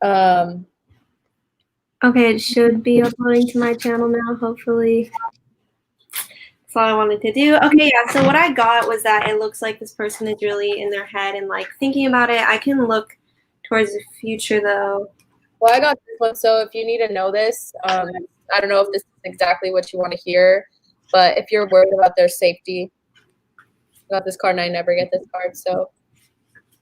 Um, Okay, it should be uploading to my channel now, hopefully. That's all I wanted to do. Okay, yeah, so what I got was that it looks like this person is really in their head and like thinking about it. I can look towards the future though. well, I got this one, so if you need to know this, I don't know if this is exactly what you want to hear, but if you're worried about their safety, I got this card and I never get this card, so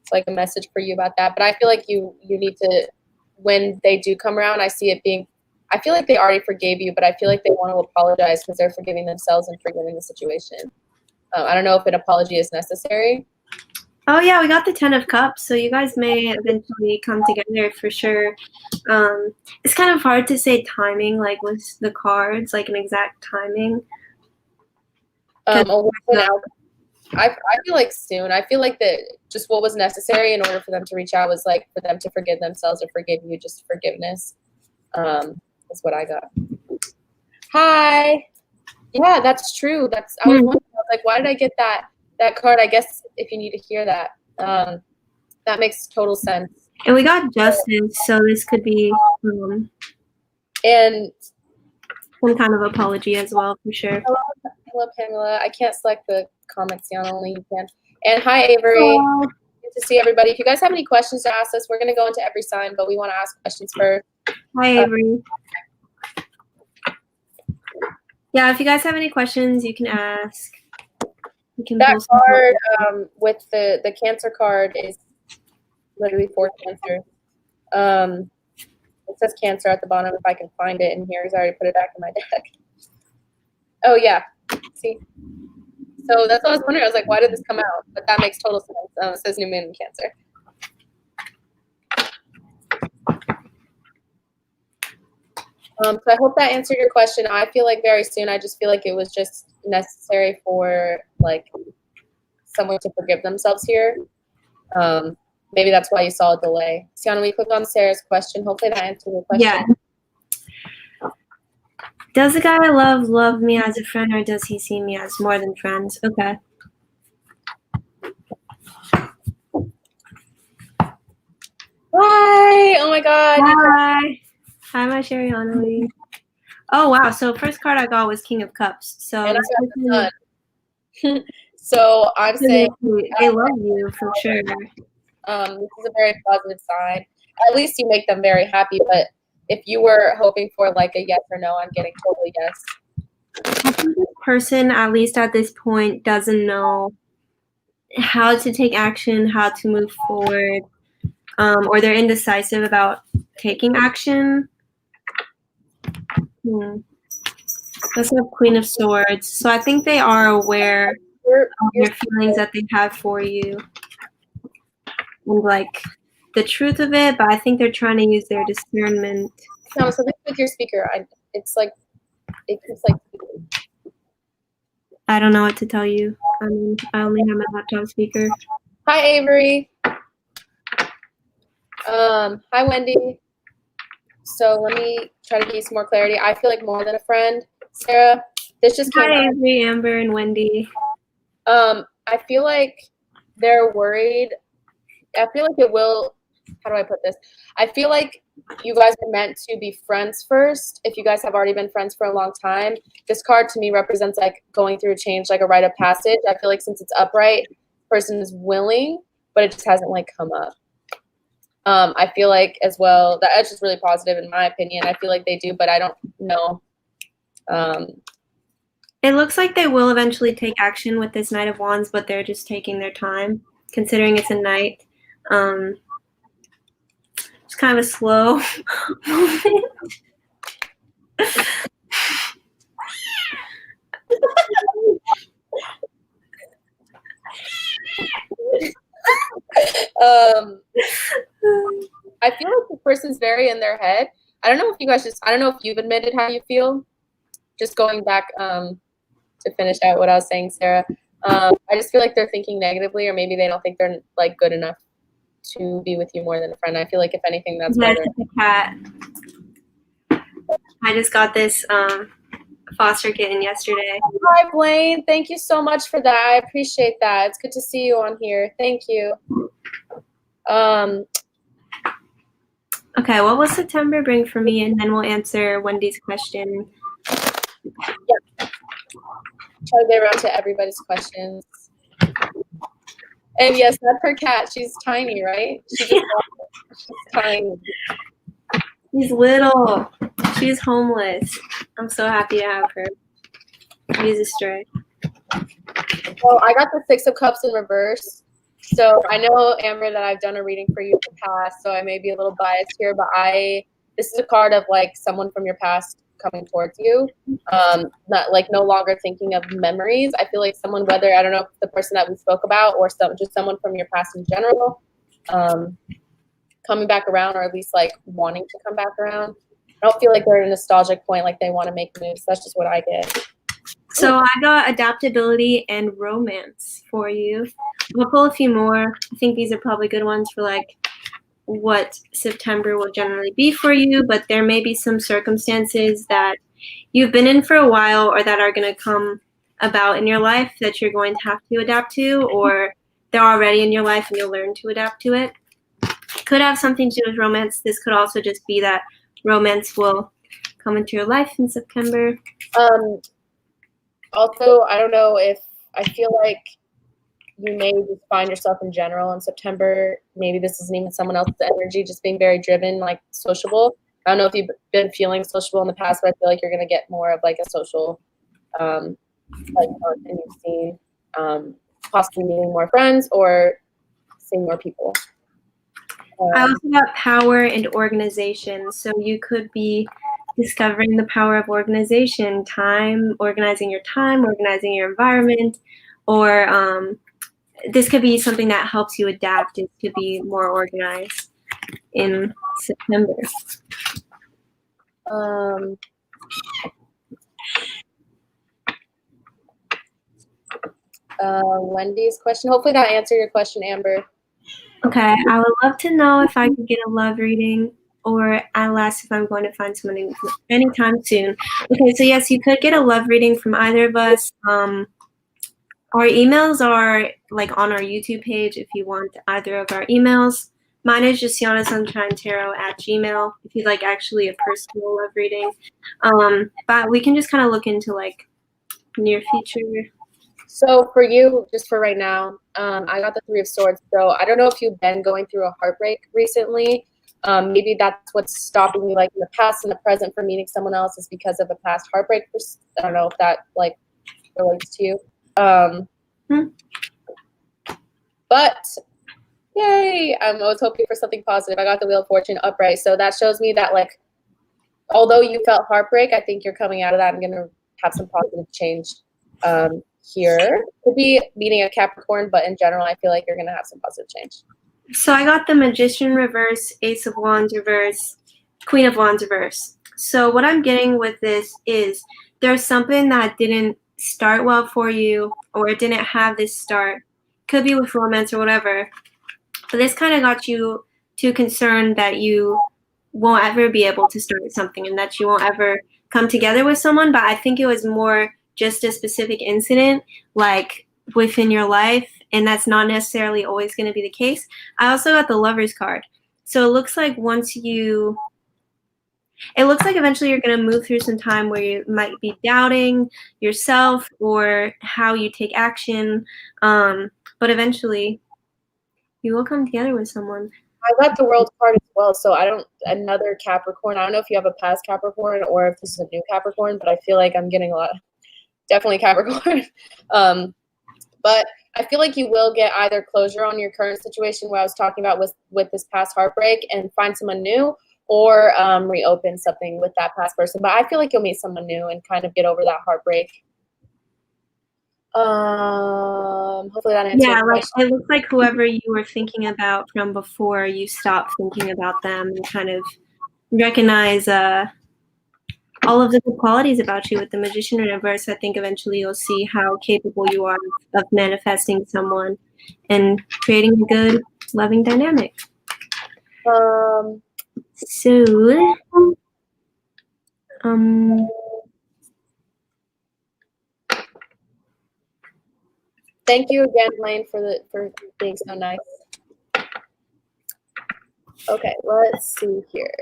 it's like a message for you about that. But I feel like you need to, when they do come around, I see it being, I feel like they already forgave you, but I feel like they want to apologize because they're forgiving themselves and forgiving the situation. I don't know if an apology is necessary. Oh yeah, we got the 10 of Cups, so you guys may eventually come together for sure. It's kind of hard to say timing, like with the cards, like an exact timing. I feel like soon. I feel like that just what was necessary in order for them to reach out was like for them to forgive themselves or forgive you. Just forgiveness is what I got. Hi. Yeah, that's true. I was wondering, I was like, why did I get that card? I guess if you need to hear that, that makes total sense. And we got Justice, so this could be and some kind of apology as well, for sure. Hello, Pamela. I can't select the comments down, only you can. And hi, Avery. Hello. Good to see everybody. If you guys have any questions to ask us, we're going to go into every sign, but we want to ask questions first. Hi, Avery. Yeah, if you guys have any questions, you can ask. You can that card with the Cancer card is literally for Cancer. It says Cancer at the bottom. If I can find it in here, because I already put it back in my deck. Oh yeah, see. So that's what I was wondering. I was like, why did this come out? But that makes total sense. It says New Moon in Cancer. So I hope that answered your question. I feel like very soon. I just feel like it was just necessary for like someone to forgive themselves here. Maybe that's why you saw a delay. Sienna, we click on Sarah's question. Hopefully that answered your question. Yeah. Does the guy I love me as a friend, or does he see me as more than friends? Okay. Hi! Oh my God. Hi. Hi, my Cheri Anolani I. Oh wow! So first card I got was King of Cups. So and I got the Sun. So I'm saying they love you for sure. This is a very positive sign. At least you make them very happy. But if you were hoping for like a yes or no, I'm getting totally yes. I think this person, at least at this point, doesn't know how to take action, how to move forward, or they're indecisive about taking action. That's the Queen of Swords. So I think they are aware of your feelings that they have for you and like the truth of it, but I think they're trying to use their discernment. No, so with your speaker, it's like it keeps like. I don't know what to tell you. I mean, I only have my laptop speaker. Hi, Avery. Hi, Wendy. So let me try to give you some more clarity. I feel like more than a friend. Sarah, this just came out. Hi, Avery, Amber, and Wendy. I feel like they're worried. I feel like it will, how do I put this? I feel like you guys are meant to be friends first. If you guys have already been friends for a long time, this card to me represents like going through a change, like a rite of passage. I feel like since it's upright, the person is willing, but it just hasn't like come up. I feel like as well, that edge is really positive in my opinion. I feel like they do, but I don't know. It looks like they will eventually take action with this Knight of Wands, but they're just taking their time, considering it's a knight. It's kind of a slow moment. I feel like the person's very in their head. I don't know if you guys I don't know if you've admitted how you feel. Just going back to finish out what I was saying, Sarah. I just feel like they're thinking negatively, or maybe they don't think they're like good enough to be with you more than a friend. I feel like if anything, that's why they're the cat. I just got this foster kitten yesterday. Hi, Blaine. Thank you so much for that. I appreciate that. It's good to see you on here. Thank you. Okay, what will September bring for me? And then we'll answer Wendy's question. Yeah. Try to get around to everybody's questions. And yes, that's her cat. She's tiny, right? She's tiny. She's little. She's homeless. I'm so happy to have her. She's a stray. Well, I got the Six of Cups in reverse. So I know, Amber, that I've done a reading for you in the past, so I may be a little biased here, but this is a card of like someone from your past coming towards you. Not like no longer thinking of memories. I feel like someone, whether I don't know if the person that we spoke about or just someone from your past in general, coming back around, or at least like wanting to come back around. I don't feel like they're at a nostalgic point, like they want to make moves. That's just what I get. So I got adaptability and romance for you. We'll pull a few more. I think these are probably good ones for like what September will generally be for you, but there may be some circumstances that you've been in for a while or that are going to come about in your life that you're going to have to adapt to, or they're already in your life and you'll learn to adapt to it. Could have something to do with romance. This could also just be that romance will come into your life in September. Also, I don't know if I feel like you may just find yourself in general in September. Maybe this isn't even someone else's energy, just being very driven, like sociable. I don't know if you've been feeling sociable in the past, but I feel like you're going to get more of like a social like content you've seen, possibly meeting more friends or seeing more people. I also got power and organization. So you could be discovering the power of organization, organizing your time, organizing your environment, or this could be something that helps you adapt and to be more organized in September. Wendy's question. Hopefully that answered your question, Amber. Okay, I would love to know if I could get a love reading, or I'll ask if I'm going to find someone anytime soon. Okay, so yes, you could get a love reading from either of us. Our emails are like on our YouTube page if you want either of our emails. Mine is just YanaSunshineTarot@gmail if you'd like actually a personal love reading. But we can just kind of look into like near future. So for you, just for right now, I got the Three of Swords. So I don't know if you've been going through a heartbreak recently. Maybe that's what's stopping you, like in the past and the present, for meeting someone else is because of a past heartbreak. I don't know if that like relates to you. But yay! I was hoping for something positive. I got the Wheel of Fortune upright, so that shows me that like, although you felt heartbreak, I think you're coming out of that and gonna have some positive change. Here could be meeting a Capricorn, but in general, I feel like you're gonna have some positive change. So I got the Magician reverse, Ace of Wands reverse, Queen of Wands reverse. So what I'm getting with this is there's something that didn't start well for you, or it didn't have this start. Could be with romance or whatever. But this kind of got you too concerned that you won't ever be able to start something and that you won't ever come together with someone. But I think it was more just a specific incident like within your life, and that's not necessarily always going to be the case. I also got the Lovers card. So it looks like eventually you're going to move through some time where you might be doubting yourself or how you take action. But eventually you will come together with someone. I got the World card as well, so another Capricorn. I don't know if you have a past Capricorn or if this is a new Capricorn, but I feel like I'm getting definitely Capricorn. But I feel like you will get either closure on your current situation, where I was talking about with this past heartbreak, and find someone new, or reopen something with that past person. But I feel like you'll meet someone new and kind of get over that heartbreak. Hopefully that answers. Yeah, like it looks like whoever you were thinking about from before, you stopped thinking about them and kind of recognize all of the good qualities about you with the Magician reverse. I think eventually you'll see how capable you are of manifesting someone and creating a good, loving dynamic. Thank you again, Lane, for being so nice. Okay, let's see here.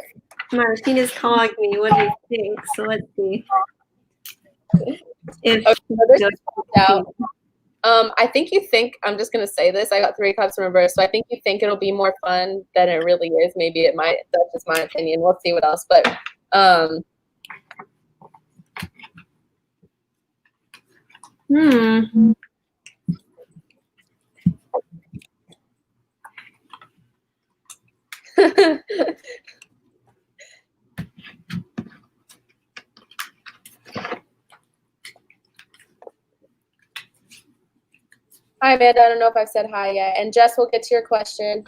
My machine is calling me. What do you think? So let's see. If Okay, so this is out. I think you think, I'm just going to say this, I got 3 cups in reverse, so I think you think it'll be more fun than it really is. Maybe it might, that's just my opinion. We'll see what else, but Hi, Amanda. I don't know if I've said hi yet. And Jess, we'll get to your question.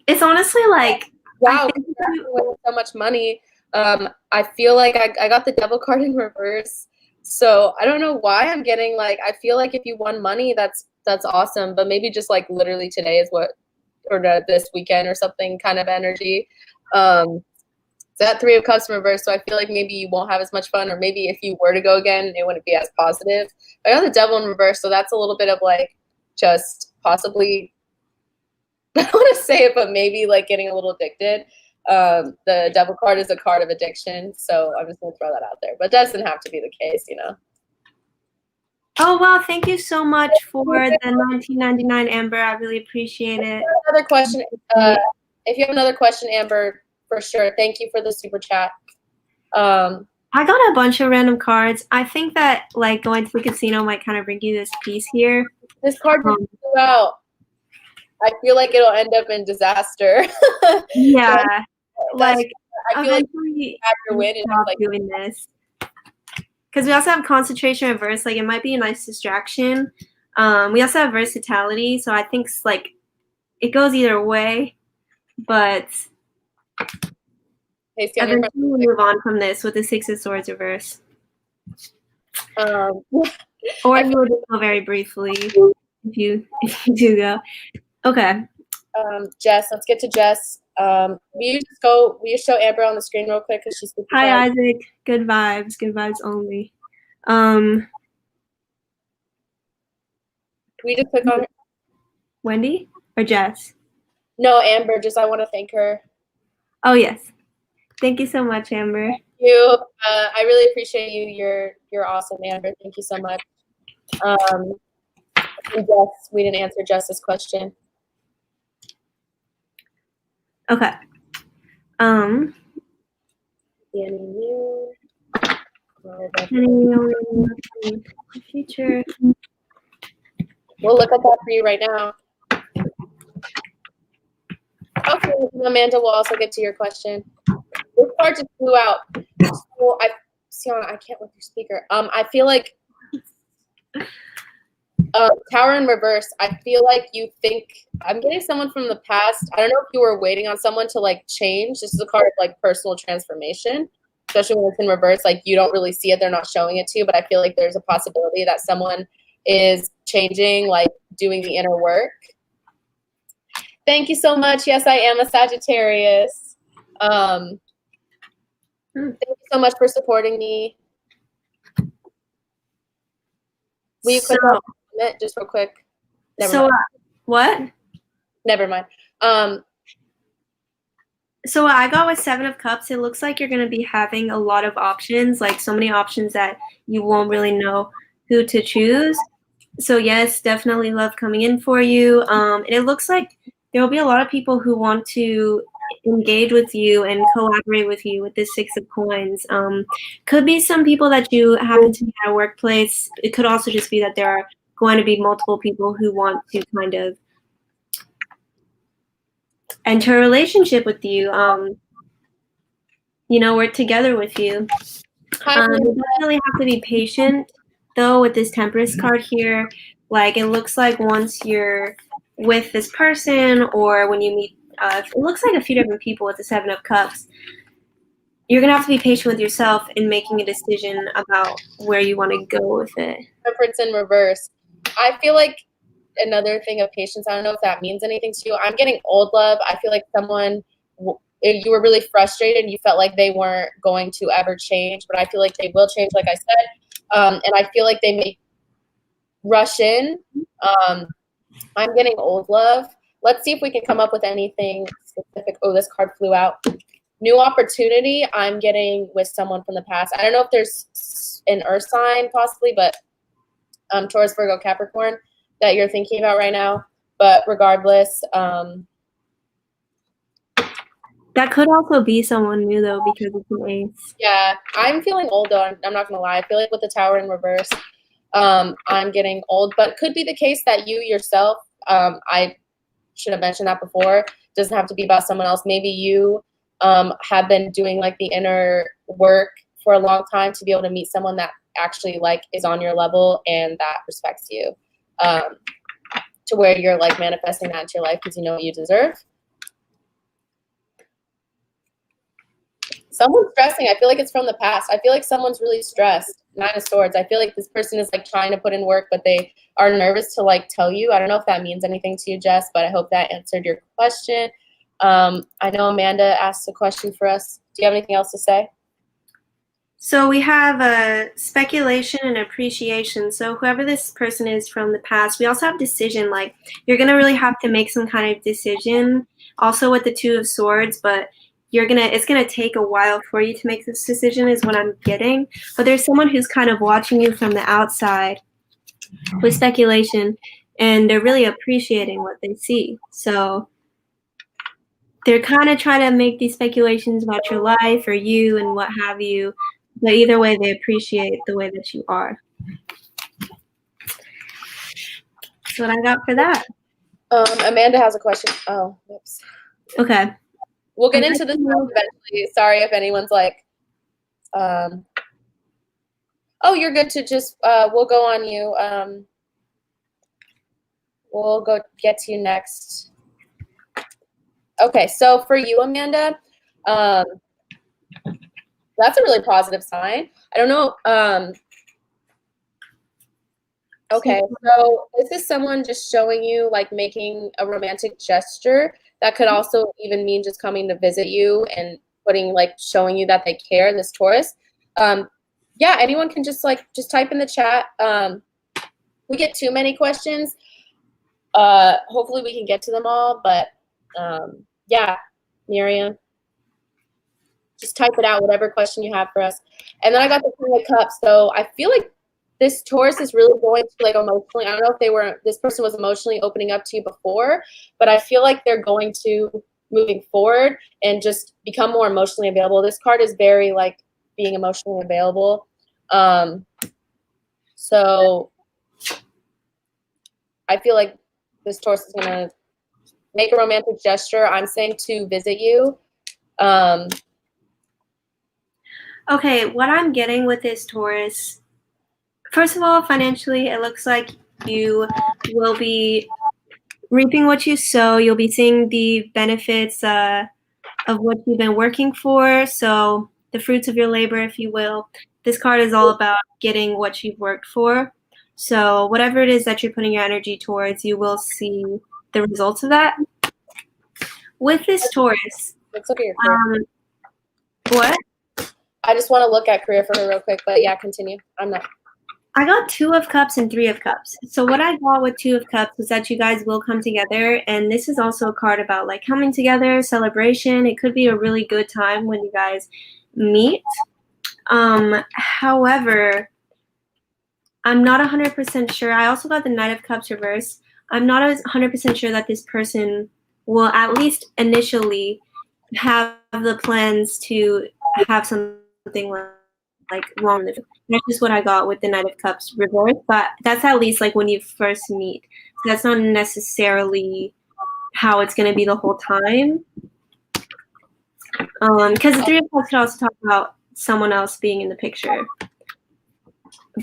It's honestly like, wow, so much money. I feel like I got the devil card in reverse. So I don't know why I'm getting like, I feel like if you won money, that's awesome. But maybe just like literally today is what, or this weekend or something kind of energy. So that 3 of cups in reverse. So I feel like maybe you won't have as much fun, or maybe if you were to go again, it wouldn't be as positive. I got the devil in reverse. So that's a little bit of like, just possibly, I don't want to say it, but maybe like getting a little addicted. The devil card is a card of addiction, so I'm just going to throw that out there. But it doesn't have to be the case, you know. Oh, wow. Thank you so much for the $19.99, Amber. I really appreciate it. Another question. If you have another question, Amber, for sure. Thank you for the super chat. I got a bunch of random cards. I think that like going to the casino might kind of bring you this piece here. This card didn't go out. I feel like it'll end up in disaster. Yeah. Like, I feel eventually like after win, stop doing this. Because we also have concentration reverse. Like, it might be a nice distraction. We also have versatility. So I think like it goes either way. But eventually we move on from this with the 6 of Swords reverse. Or you would go very briefly if you do go. Okay. Jess, let's get to Jess. Will you show Amber on the screen real quick because she's super Hi, fun. Isaac. Good vibes only. Can we just click on her? Wendy or Jess? No, Amber. Just I want to thank her. Oh yes, thank you so much, Amber. Thank you. I really appreciate you. You're awesome, Amber. Thank you so much. And Jess, we didn't answer Jess's question. Okay. Future. We'll look at that for you right now. Okay, Amanda, we'll also get to your question. This card just flew out. So I can't with your speaker. I feel like Tower in reverse. I feel like you think I'm getting someone from the past. I don't know if you were waiting on someone to like change. This is a card of like personal transformation, especially when it's in reverse. Like you don't really see it; they're not showing it to you. But I feel like there's a possibility that someone is changing, like doing the inner work. Thank you so much. Yes, I am a Sagittarius. Thank you so much for supporting me. Will you click on it just real quick? What? Never mind. So what I got with 7 of Cups, it looks like you're going to be having a lot of options, like so many options that you won't really know who to choose. So yes, definitely love coming in for you. And it looks like there will be a lot of people who want to engage with you and collaborate with you with this 6 of Coins. Could be some people that you happen to be at a workplace. It could also just be that there are going to be multiple people who want to kind of enter a relationship with you, work together with you. You definitely have to be patient, though, with this Temperance card here. Like, it looks like once you're with this person or when you meet, it looks like a few different people with the 7 of Cups, you're going to have to be patient with yourself in making a decision about where you want to go with it. Temperance in reverse. I feel like another thing of patience, I don't know if that means anything to you. I'm getting old love. I feel like someone, you were really frustrated and you felt like they weren't going to ever change, but I feel like they will change, like I said. And I feel like they may rush in. I'm getting old love. Let's see if we can come up with anything specific. Oh, this card flew out. New opportunity. I'm getting with someone from the past. I don't know if there's an earth sign possibly, but Taurus, Virgo, Capricorn that you're thinking about right now. But regardless, that could also be someone new though, because it's an ace. Yeah, I'm feeling old though. I'm not gonna lie. I feel like with the Tower in reverse, I'm getting old. But it could be the case that you yourself, I should have mentioned that before. Doesn't have to be about someone else. Maybe you have been doing like the inner work for a long time to be able to meet someone that actually like is on your level and that respects you, to where you're like manifesting that into your life because you know what you deserve. Someone's stressing. I feel like it's from the past. I feel like someone's really stressed. Nine of Swords. I feel like this person is like trying to put in work, but they are nervous to like tell you. I don't know if that means anything to you, Jess, but I hope that answered your question. I know Amanda asked a question for us. Do you have anything else to say? So we have a speculation and appreciation. So whoever this person is from the past, we also have decision. Like you're gonna really have to make some kind of decision. Also with the Two of Swords, but it's gonna take a while for you to make this decision is what I'm getting. But there's someone who's kind of watching you from the outside with speculation, and they're really appreciating what they see. So they're kind of trying to make these speculations about your life or you and what have you. But either way, they appreciate the way that you are. That's what I got for that. Amanda has a question. Oh, whoops. Okay. We'll get into this eventually. Sorry if anyone's like, oh, you're good to just, we'll go on you. We'll go get to you next. Okay, so for you, Amanda, that's a really positive sign. I don't know. Okay, so this is someone just showing you, like, making a romantic gesture. That could also even mean just coming to visit you and showing you that they care, this Taurus. Yeah, anyone can just type in the chat. We get too many questions. Hopefully we can get to them all, but yeah, Miriam, just type it out, whatever question you have for us. And then I got the King of Cups. So I feel like this Taurus is really going to emotionally, I don't know if this person was emotionally opening up to you before, but I feel like they're going to, moving forward, and just become more emotionally available. This card is very being emotionally available. So I feel like this Taurus is going to make a romantic gesture. I'm saying to visit you. Okay, what I'm getting with this Taurus, first of all, financially, it looks like you will be reaping what you sow. You'll be seeing the benefits of what you've been working for. So the fruits of your labor, if you will. This card is all about getting what you've worked for. So whatever it is that you're putting your energy towards, you will see the results of that. With this Taurus, let's look at your career. What? I just want to look at career for her real quick, but yeah, continue. I got 2 of Cups and 3 of Cups. So what I got with 2 of Cups was that you guys will come together, and this is also a card about coming together, celebration. It could be a really good time when you guys meet. However, I'm not 100% sure. I also got the Knight of Cups reversed. I'm not 100% sure that this person will at least initially have the plans to have something long. That's just what I got with the Knight of Cups reversed, but that's at least when you first meet. So that's not necessarily how it's going to be the whole time. Because the 3 of Cups could also talk about someone else being in the picture.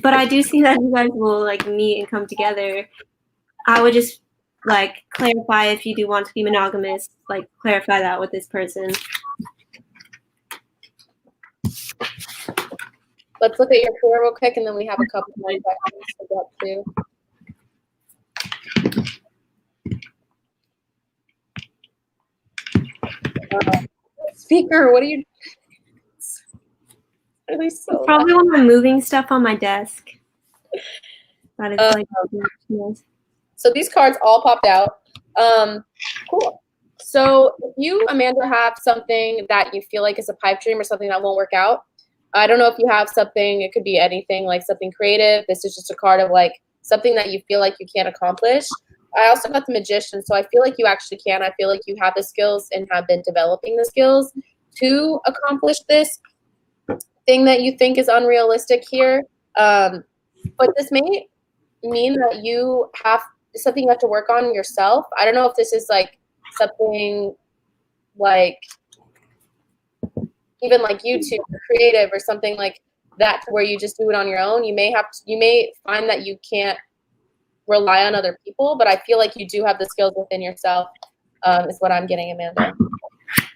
But I do see that you guys will meet and come together. I would just clarify if you do want to be monogamous, clarify that with this person. Let's look at your career real quick, and then we have a couple more questions to get to. Speaker, what are you? Really so Probably when I'm moving stuff on my desk. That is like yes. So these cards all popped out. Cool. So if you, Amanda, have something that you feel like is a pipe dream or something that won't work out, I don't know if you have something, it could be anything, like something creative. This is just a card of like something that you feel like you can't accomplish. I also got the Magician, so I feel like you actually can. I feel like you have the skills and have been developing the skills to accomplish this thing that you think is unrealistic here. But this may mean that you have something you have to work on yourself. I don't know if this is like something like even like YouTube or creative or something like that where you just do it on your own. You may find that you can't rely on other people, but I feel like you do have the skills within yourself, is what I'm getting, Amanda.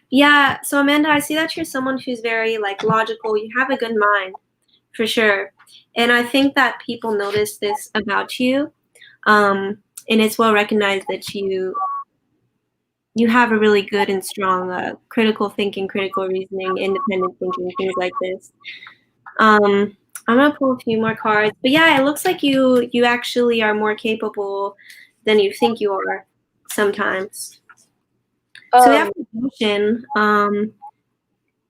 Yeah, so Amanda, I see that you're someone who's very like logical. You have a good mind, for sure. And I think that people notice this about you. And it's well recognized that you have a really good and strong critical thinking, critical reasoning, independent thinking, things like this. I'm gonna pull a few more cards, but yeah, it looks like you actually are more capable than you think you are sometimes. So we have devotion.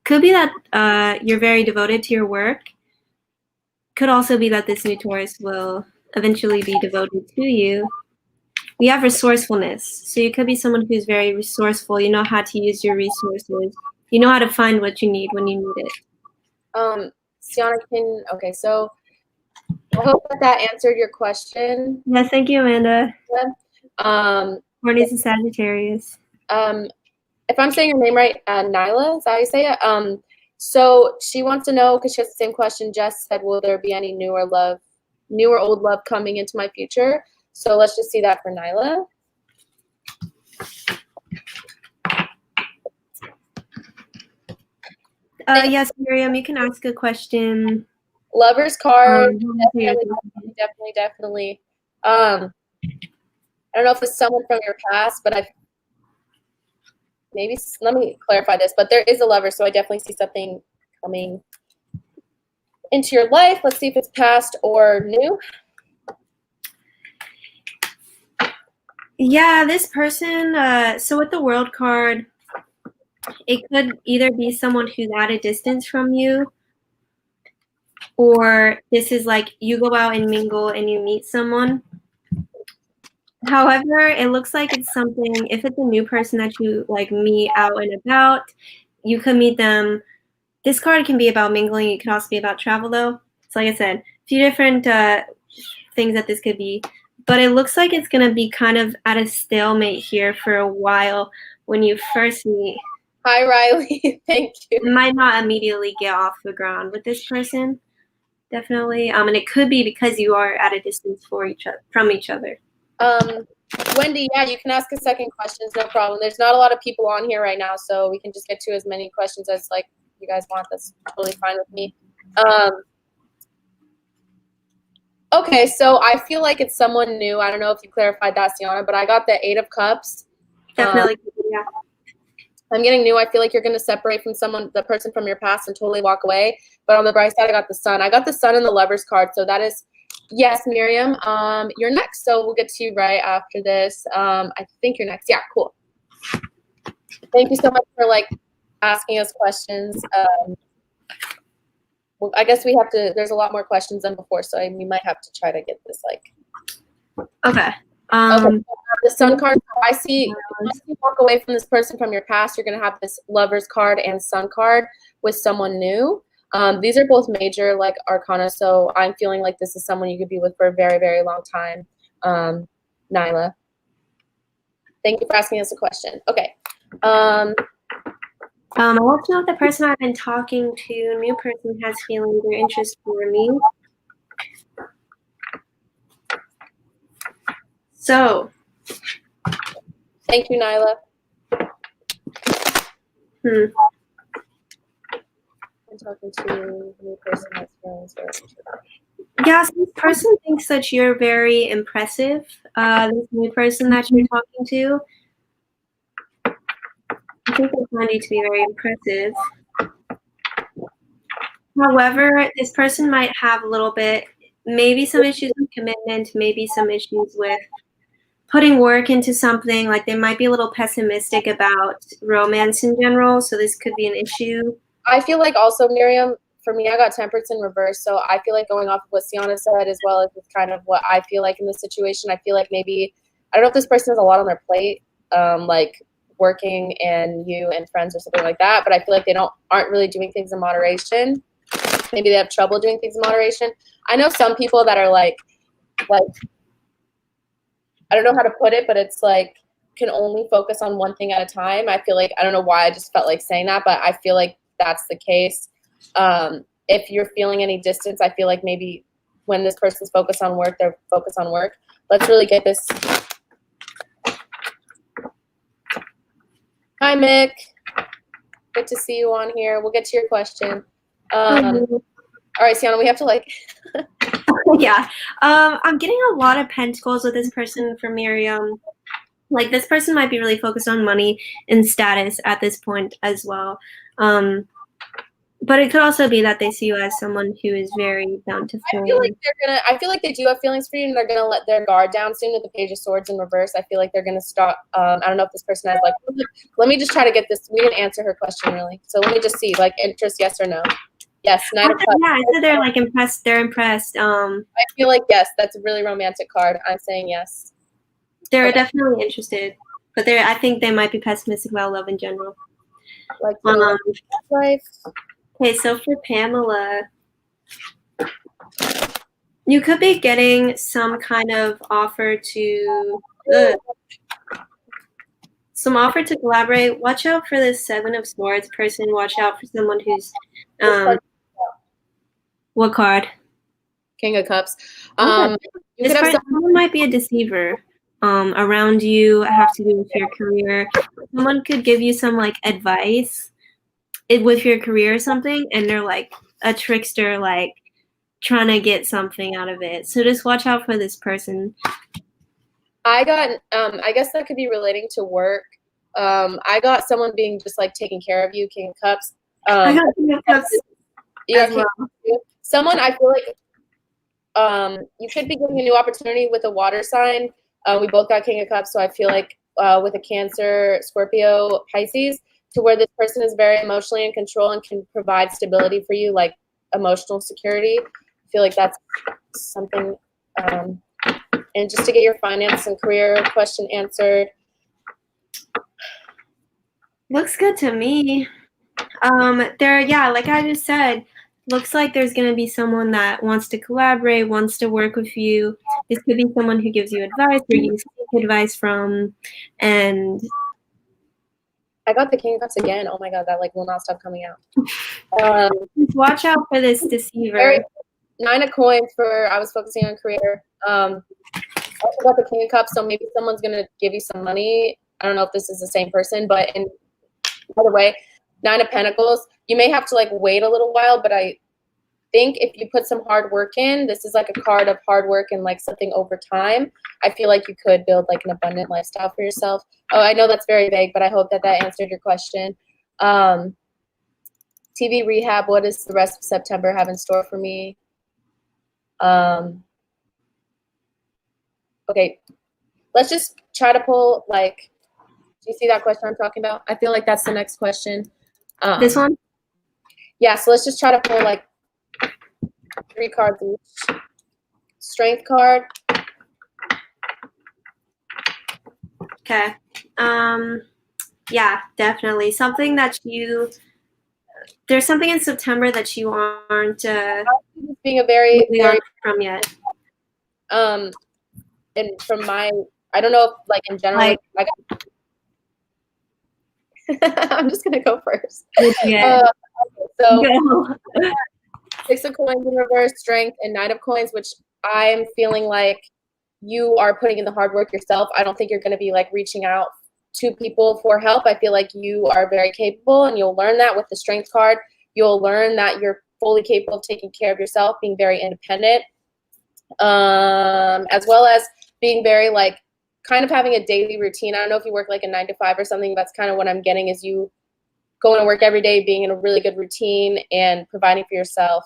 Could be that you're very devoted to your work. Could also be that this new Taurus will eventually be devoted to you. We have resourcefulness. So you could be someone who's very resourceful. You know how to use your resources. You know how to find what you need when you need it. Sienna, okay, so I hope that answered your question. Yes, thank you, Amanda. Courtney's a If Sagittarius. I'm saying your name right, Nyla, is that how you say it? So she wants to know, because she has the same question Jess said, will there be any new or old love coming into my future? So let's just see that for Nyla. Yes, Miriam, you can ask a question. Lover's card, definitely. I don't know if it's someone from your past, but let me clarify this, but there is a lover, so I definitely see something coming into your life. Let's see if it's past or new. Yeah, this person, so with the World card, it could either be someone who's at a distance from you, or this is like you go out and mingle and you meet someone. However, it looks like it's something, if it's a new person that you like meet out and about, you could meet them. This card can be about mingling. It can also be about travel, though. So like I said, a few different things that this could be. But it looks like it's going to be kind of at a stalemate here for a while when you first meet. Hi, Riley. Thank you. It might not immediately get off the ground with this person, definitely. And it could be because you are at a distance from each other. Wendy, yeah, you can ask a second question. No problem. There's not a lot of people on here right now, so we can just get to as many questions as like you guys want. That's totally fine with me. Okay, so I feel like it's someone new. I don't know if you clarified that, Sienna, but I got the 8 of Cups. Definitely, yeah. I'm getting new. I feel like you're going to separate from the person from your past and totally walk away. But on the bright side, I got the Sun. I got the Sun and the Lovers card, so that is, yes, Miriam, you're next. So we'll get to you right after this. I think you're next. Yeah, cool. Thank you so much for like asking us questions. Well, I guess there's a lot more questions than before, so we might have to try to get this like. Okay. Okay. The Sun card, I see, once you walk away from this person from your past, you're going to have this Lovers card and Sun card with someone new. These are both major like arcana, so I'm feeling like this is someone you could be with for a very, very long time. Nyla. Thank you for asking us a question. Okay. I want to know if the person I've been talking to, new person, has feelings or interest for me. So. Thank you, Nyla. I'm talking to a new person has feelings or interest. Yes, this person thinks that you're very impressive. This new person that you're talking to, I think they find you to be very impressive. However, this person might have a little bit, maybe some issues with commitment, maybe some issues with putting work into something. Like they might be a little pessimistic about romance in general, so this could be an issue. I feel like also, Miriam, for me, I got temperance in reverse, so I feel like going off of what Sienna said, as well as kind of what I feel like in this situation, I feel like maybe, I don't know if this person has a lot on their plate, like working and you and friends or something like that, but I feel like they aren't really doing things in moderation. Maybe they have trouble doing things in moderation. I know some people that are like I don't know how to put it, but it's like can only focus on one thing at a time. I feel like, I don't know why I just felt like saying that, but I feel like that's the case. If you're feeling any distance, I feel like maybe when this person's focused on work, they're focused on work. Let's really get this. Hi, Mick. Good to see you on here. We'll get to your question. All right, Sienna, we have to like. Yeah. I'm getting a lot of pentacles with this person for Miriam. Like this person might be really focused on money and status at this point as well. But it could also be that they see you as someone who is very down to form. I feel like they do have feelings for you, and they're gonna let their guard down soon with the Page of Swords in reverse. I feel like they're gonna stop. I don't know if this person has like. Let me just try to get this. We didn't answer her question really, so let me just see like interest, yes or no. Yes, Knight of Cups. Yeah, I said they're like impressed. They're impressed. I feel like yes, that's a really romantic card. I'm saying yes. They're definitely interested, but I think they might be pessimistic about love in general. Like life. Okay, so for Pamela, you could be getting some kind of offer to collaborate. Watch out for this Seven of Swords person. Watch out for someone who's what card? King of Cups. This person might be a deceiver. Around you, have to do with your career. Someone could give you some like advice with your career or something, and they're like a trickster, like trying to get something out of it. So just watch out for this person. I got I guess that could be relating to work. I got someone being just like taking care of you, King of Cups. I got King of Cups. Someone I feel like you could be getting a new opportunity with a water sign. We both got King of Cups, so I feel like with a Cancer, Scorpio, Pisces, to where this person is very emotionally in control and can provide stability for you, like emotional security. I feel like that's something. And just to get your finance and career question answered. Looks good to me. Like I just said, looks like there's going to be someone that wants to collaborate, wants to work with you. This could be someone who gives you advice or you seek advice from. And I got the King of Cups again. Oh my God, that like will not stop coming out. Just watch out for this deceiver. 9 of Coins for I was focusing on career. I also got the King of Cups, so maybe someone's gonna give you some money. I don't know if this is the same person, but by the way, 9 of Pentacles, you may have to like wait a little while, but I think if you put some hard work in, this is like a card of hard work and like something over time. I feel like you could build like an abundant lifestyle for yourself. Oh, I know that's very vague, but I hope that answered your question. TV rehab, what does the rest of September have in store for me? Okay, let's just try to pull like, do you see that question I'm talking about? I feel like that's the next question. This one? Yeah, so let's just try to pull like 3 cards each. Strength card. Okay. Yeah, definitely. Something that there's something in September that you aren't being a very from yet. And from my, I don't know if like in general, I'm just gonna go first. Yeah. So 6 of Coins in reverse, Strength, and 9 of Coins, which I'm feeling like you are putting in the hard work yourself. I don't think you're gonna be like reaching out to people for help. I feel like you are very capable, and you'll learn that with the Strength card. You'll learn that you're fully capable of taking care of yourself, being very independent, as well as being very like kind of having a daily routine. I don't know if you work like a 9 to 5 or something. That's kind of what I'm getting is you going to work every day, being in a really good routine, and providing for yourself.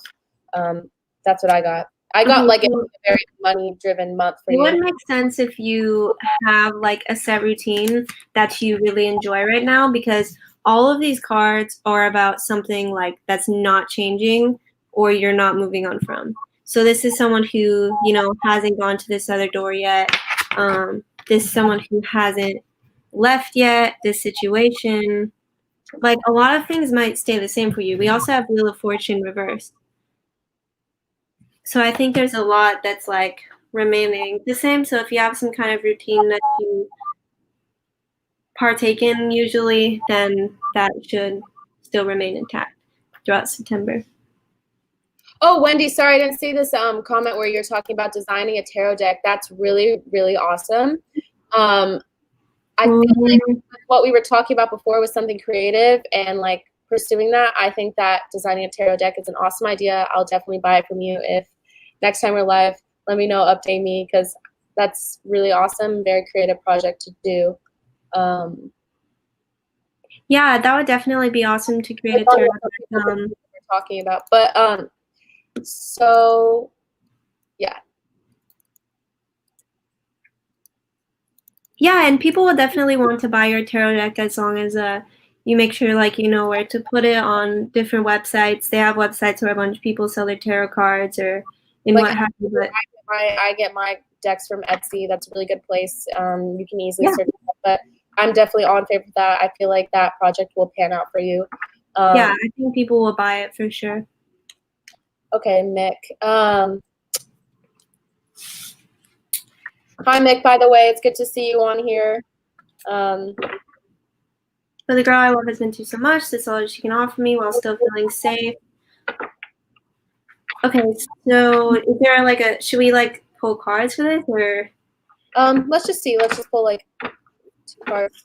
That's what I got. I got like a very money-driven month for It you. would make sense if you have like a set routine that you really enjoy right now, because all of these cards are about something like that's not changing or you're not moving on from. So this is someone who, you know, hasn't gone to this other door yet. This is someone who hasn't left yet this situation. Like a lot of things might stay the same for you. We also have Wheel of Fortune reversed. So I think there's a lot that's like remaining the same. So if you have some kind of routine that you partake in usually, then that should still remain intact throughout September. Oh, Wendy, sorry, I didn't see this comment where you're talking about designing a tarot deck. That's really, really awesome. I feel like what we were talking about before was something creative and like pursuing that. I think that designing a tarot deck is an awesome idea. I'll definitely buy it from you. If next time we're live, let me know, update me, because that's really awesome. Very creative project to do. Yeah, that would definitely be awesome to create a tarot deck. We're talking about, but so yeah. Yeah, and people will definitely want to buy your tarot deck as long as you make sure like you know where to put it on different websites. They have websites where a bunch of people sell their tarot cards or in Like, what have you. But I get my decks from Etsy. That's a really good place. You can easily search it up, but I'm definitely on favor of that. I feel like that project will pan out for you. Yeah, I think people will buy it for sure. Okay, Mick. Hi, Mick, by the way. It's good to see you on here. For the girl I love has been through so much. This is all she can offer me while still feeling safe. Okay, so is there like a, should we like pull cards for this or? Let's just see. Let's just pull like 2 cards.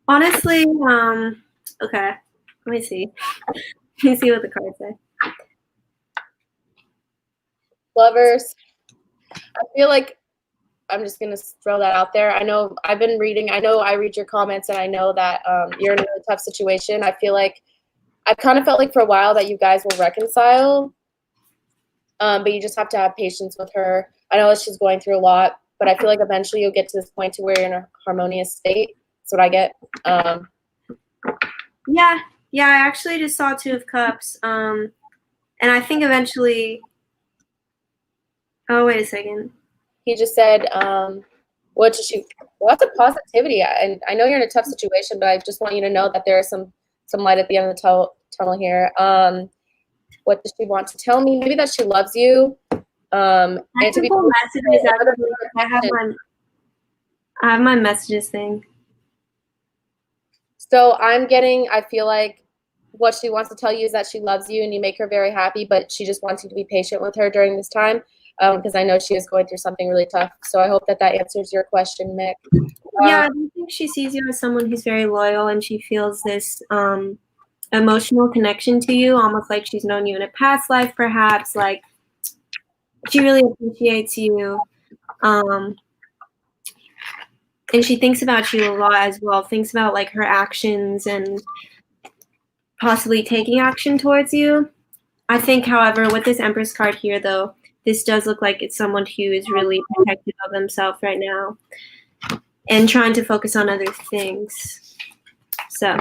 Honestly, okay. Let me see. Let me see what the cards say. Lovers. I feel like I'm just gonna throw that out there. I know I've been reading. I know I read your comments, and I know that you're in a really tough situation. I feel like I've kind of felt like for a while that you guys will reconcile, but you just have to have patience with her. I know that she's going through a lot, but I feel like eventually you'll get to this point to where you're in a harmonious state. That's what I get. Yeah. I actually just saw 2 of Cups, and I think eventually. Oh, wait a second. He just said, what did she, lots of positivity. And I know you're in a tough situation, but I just want you to know that there is some light at the end of the tunnel here. What does she want to tell me? Maybe that she loves you. And to be messages, I have my messages thing. So I feel like what she wants to tell you is that she loves you and you make her very happy, but she just wants you to be patient with her during this time. Because I know she is going through something really tough. So I hope that answers your question, Mick. Yeah, I do think she sees you as someone who's very loyal, and she feels this emotional connection to you, almost like she's known you in a past life, perhaps. Like, she really appreciates you. And she thinks about you a lot as well, thinks about like her actions and possibly taking action towards you. I think, however, with this Empress card here, though, this does look like it's someone who is really protective of themselves right now and trying to focus on other things. So I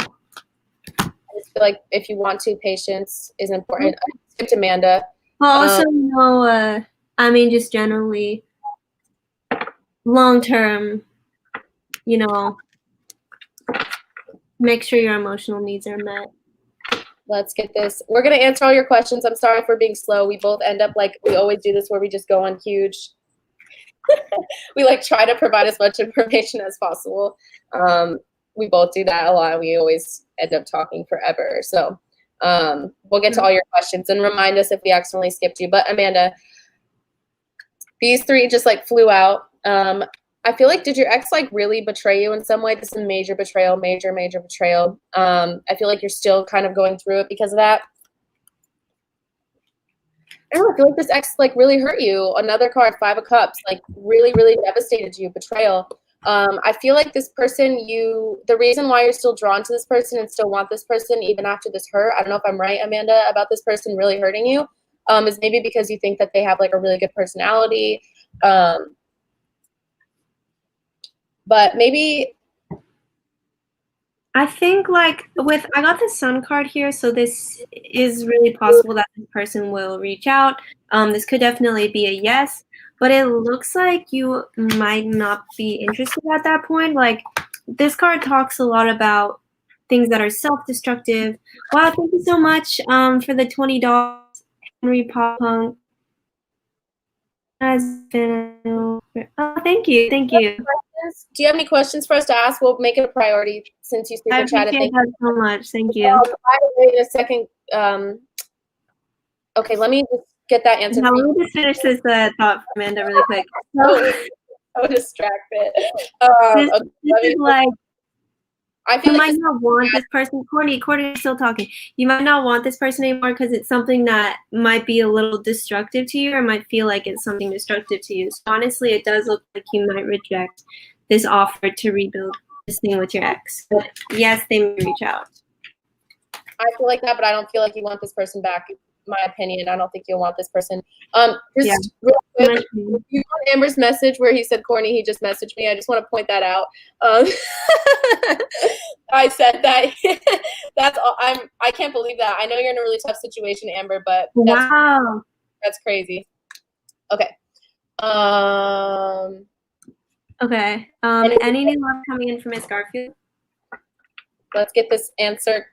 just feel like if you want to, patience is important. I skipped Amanda. Well, also, I mean, just generally long-term, make sure your emotional needs are met. Let's get this. We're going to answer all your questions. I'm sorry for being slow. We both end up like we always do this where we just go on huge. We like try to provide as much information as possible. We both do that a lot. We always end up talking forever. So we'll get to all your questions and remind us if we accidentally skipped you. But Amanda, these 3 just like flew out. I feel like, did your ex like really betray you in some way? This is a major betrayal, major betrayal. I feel like you're still kind of going through it because of that. I don't know, I feel like this ex like really hurt you. Another card, 5 of Cups, like really devastated you, betrayal. I feel like this person, the reason why you're still drawn to this person and still want this person even after this hurt, I don't know if I'm right, Amanda, about this person really hurting you, is maybe because you think that they have like a really good personality. But maybe I think like I got the sun card here, so this is really possible that this person will reach out. This could definitely be a yes, but it looks like you might not be interested at that point. Like this card talks a lot about things that are self-destructive. Wow, thank you so much for the $20, Henry Pop Punk. Has been thank you. Do you have any questions for us to ask? We'll make it a priority since you super chatted. Thank you so much. Thank you. By the way, in a second. Okay, let me just get that answer. Now, let me just finish this thought for Amanda really quick. So distracted. This is like, I feel you like might not want this person. Courtney is still talking. You might not want this person anymore because it's something that might be a little destructive to you, or might feel like it's something destructive to you. So honestly, it does look like you might reject this offer to rebuild this thing with your ex. But yes, they may reach out. I feel like that, but I don't feel like you want this person back. My opinion, I don't think you'll want this person. Just real quick, you want Amber's message where he said Courtney, he just messaged me. I just want to point that out. I said that. That's all. I can't believe that. I know you're in a really tough situation, Amber, but that's crazy. Okay. Okay. Any new love coming in from Miss Garfield? Let's get this answer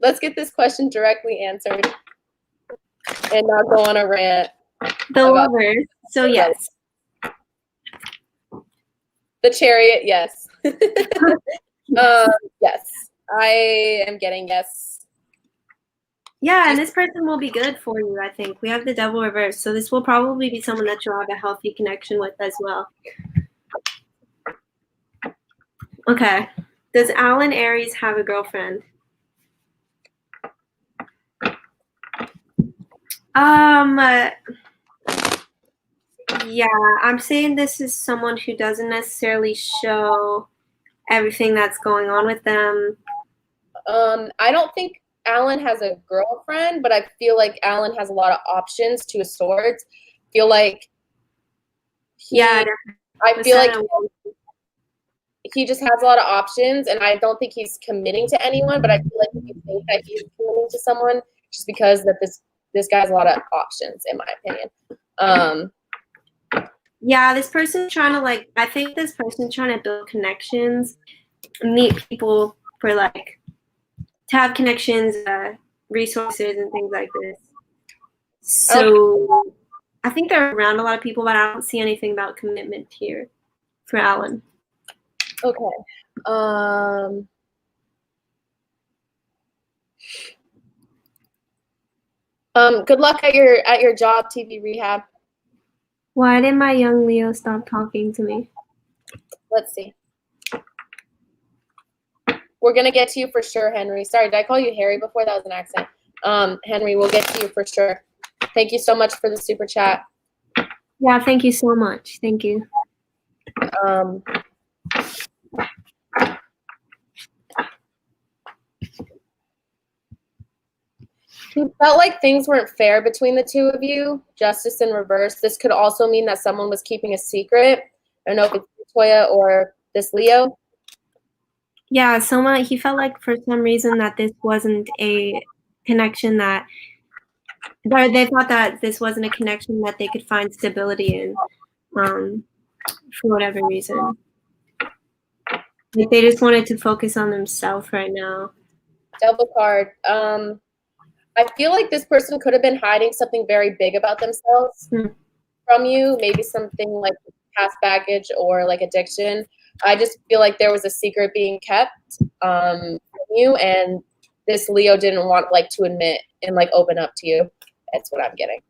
let's get this question directly answered and not go on a rant. The lovers. So yes. The chariot, yes. Yes. I am getting yes. Yeah, and this person will be good for you, I think. We have the devil reverse, so this will probably be someone that you'll have a healthy connection with as well. Okay. Does Alan Aries have a girlfriend? Yeah, I'm saying this is someone who doesn't necessarily show everything that's going on with them. I don't think Alan has a girlfriend, but I feel like Alan has a lot of options to his swords. Feel like I feel like he just has a lot of options, and I don't think he's committing to anyone, but I feel like if you think that he's committing to someone just because that this guy has a lot of options, in my opinion. Yeah, this person's trying to I think this person's trying to build connections, meet people for to have connections, resources and things like this. So I think they're around a lot of people, but I don't see anything about commitment here for Alan. Okay. Good luck at your job, TV rehab. Why did my young Leo stop talking to me? Let's see. We're gonna get to you for sure, Henry. Sorry, did I call you Harry before? That was an accent. Henry, we'll get to you for sure. Thank you so much for the super chat. Yeah, thank you so much. Thank you. He felt like things weren't fair between the two of you. Justice in reverse. This could also mean that someone was keeping a secret. I don't know if it's Toya or this Leo. Yeah, he felt like for some reason that this wasn't a connection that they thought that this wasn't a connection that they could find stability in, for whatever reason. They just wanted to focus on themselves right now. Double card. I feel like this person could have been hiding something very big about themselves from you, maybe something like past baggage or like addiction. I just feel like there was a secret being kept from you, and this Leo didn't want to admit and open up to you. That's what I'm getting.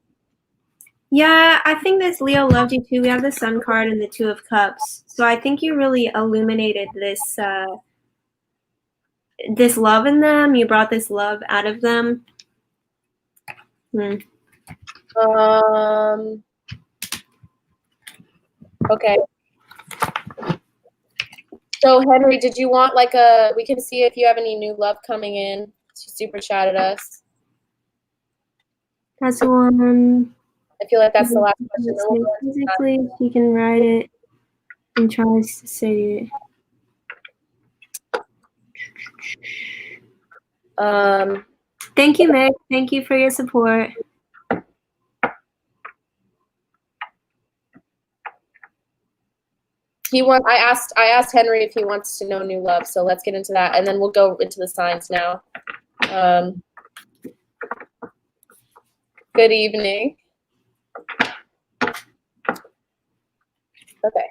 Yeah, I think this Leo loved you too. We have the Sun card and the Two of Cups. So I think you really illuminated this this love in them. You brought this love out of them. Okay. So Henry, did you want like we can see if you have any new love coming in. She super chatted us. That's one. I feel like that's the last question. Then we'll go into Physically, she can write it and tries to say that. Thank you, Meg. Thank you for your support. I asked Henry if he wants to know new love, so let's get into that, and then we'll go into the signs now. Good evening. Okay.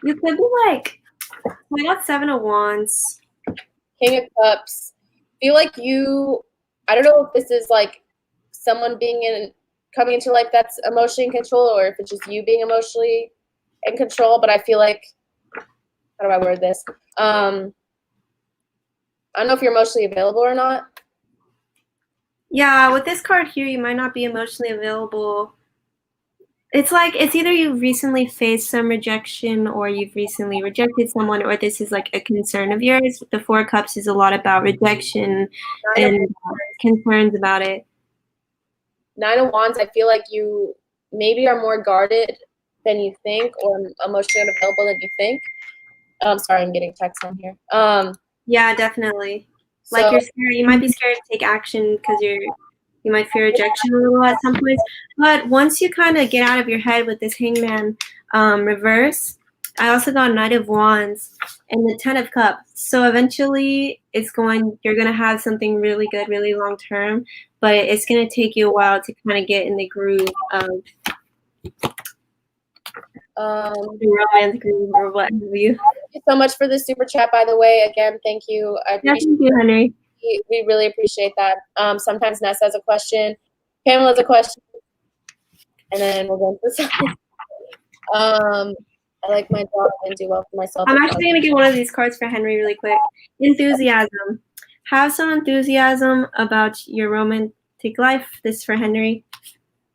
You could be like, I got 7 of Wands. King of Cups. Feel like I don't know if this is like someone coming into life that's emotionally in control, or if it's just you being emotionally in control, but I feel like, how do I word this? I don't know if you're emotionally available or not. Yeah, with this card here, you might not be emotionally available. It's like, it's either you've recently faced some rejection, or you've recently rejected someone, or this is like a concern of yours. The 4 of Cups is a lot about rejection and concerns about it. 9 of Wands, I feel like you maybe are more guarded than you think, or emotionally unavailable than you think. Sorry, I'm getting text on here. Yeah, definitely. Like, you're scared. You might be scared to take action because you might fear rejection a little at some points. But once you kind of get out of your head with this Hangman reverse, I also got Knight of Wands and the 10 of Cups. So eventually you're going to have something really good, really long term, but it's going to take you a while to kind of get in the groove of the romance groove or what have you. Thank you so much for the super chat, by the way. Again, thank you. Thank you, Henry. We really appreciate that. Sometimes Ness has a question, Pamela has a question, and then we'll go into the sign. I like my job and do well for myself. I'm actually going to get one of these cards for Henry really quick. Enthusiasm. Have some enthusiasm about your romantic life. This is for Henry.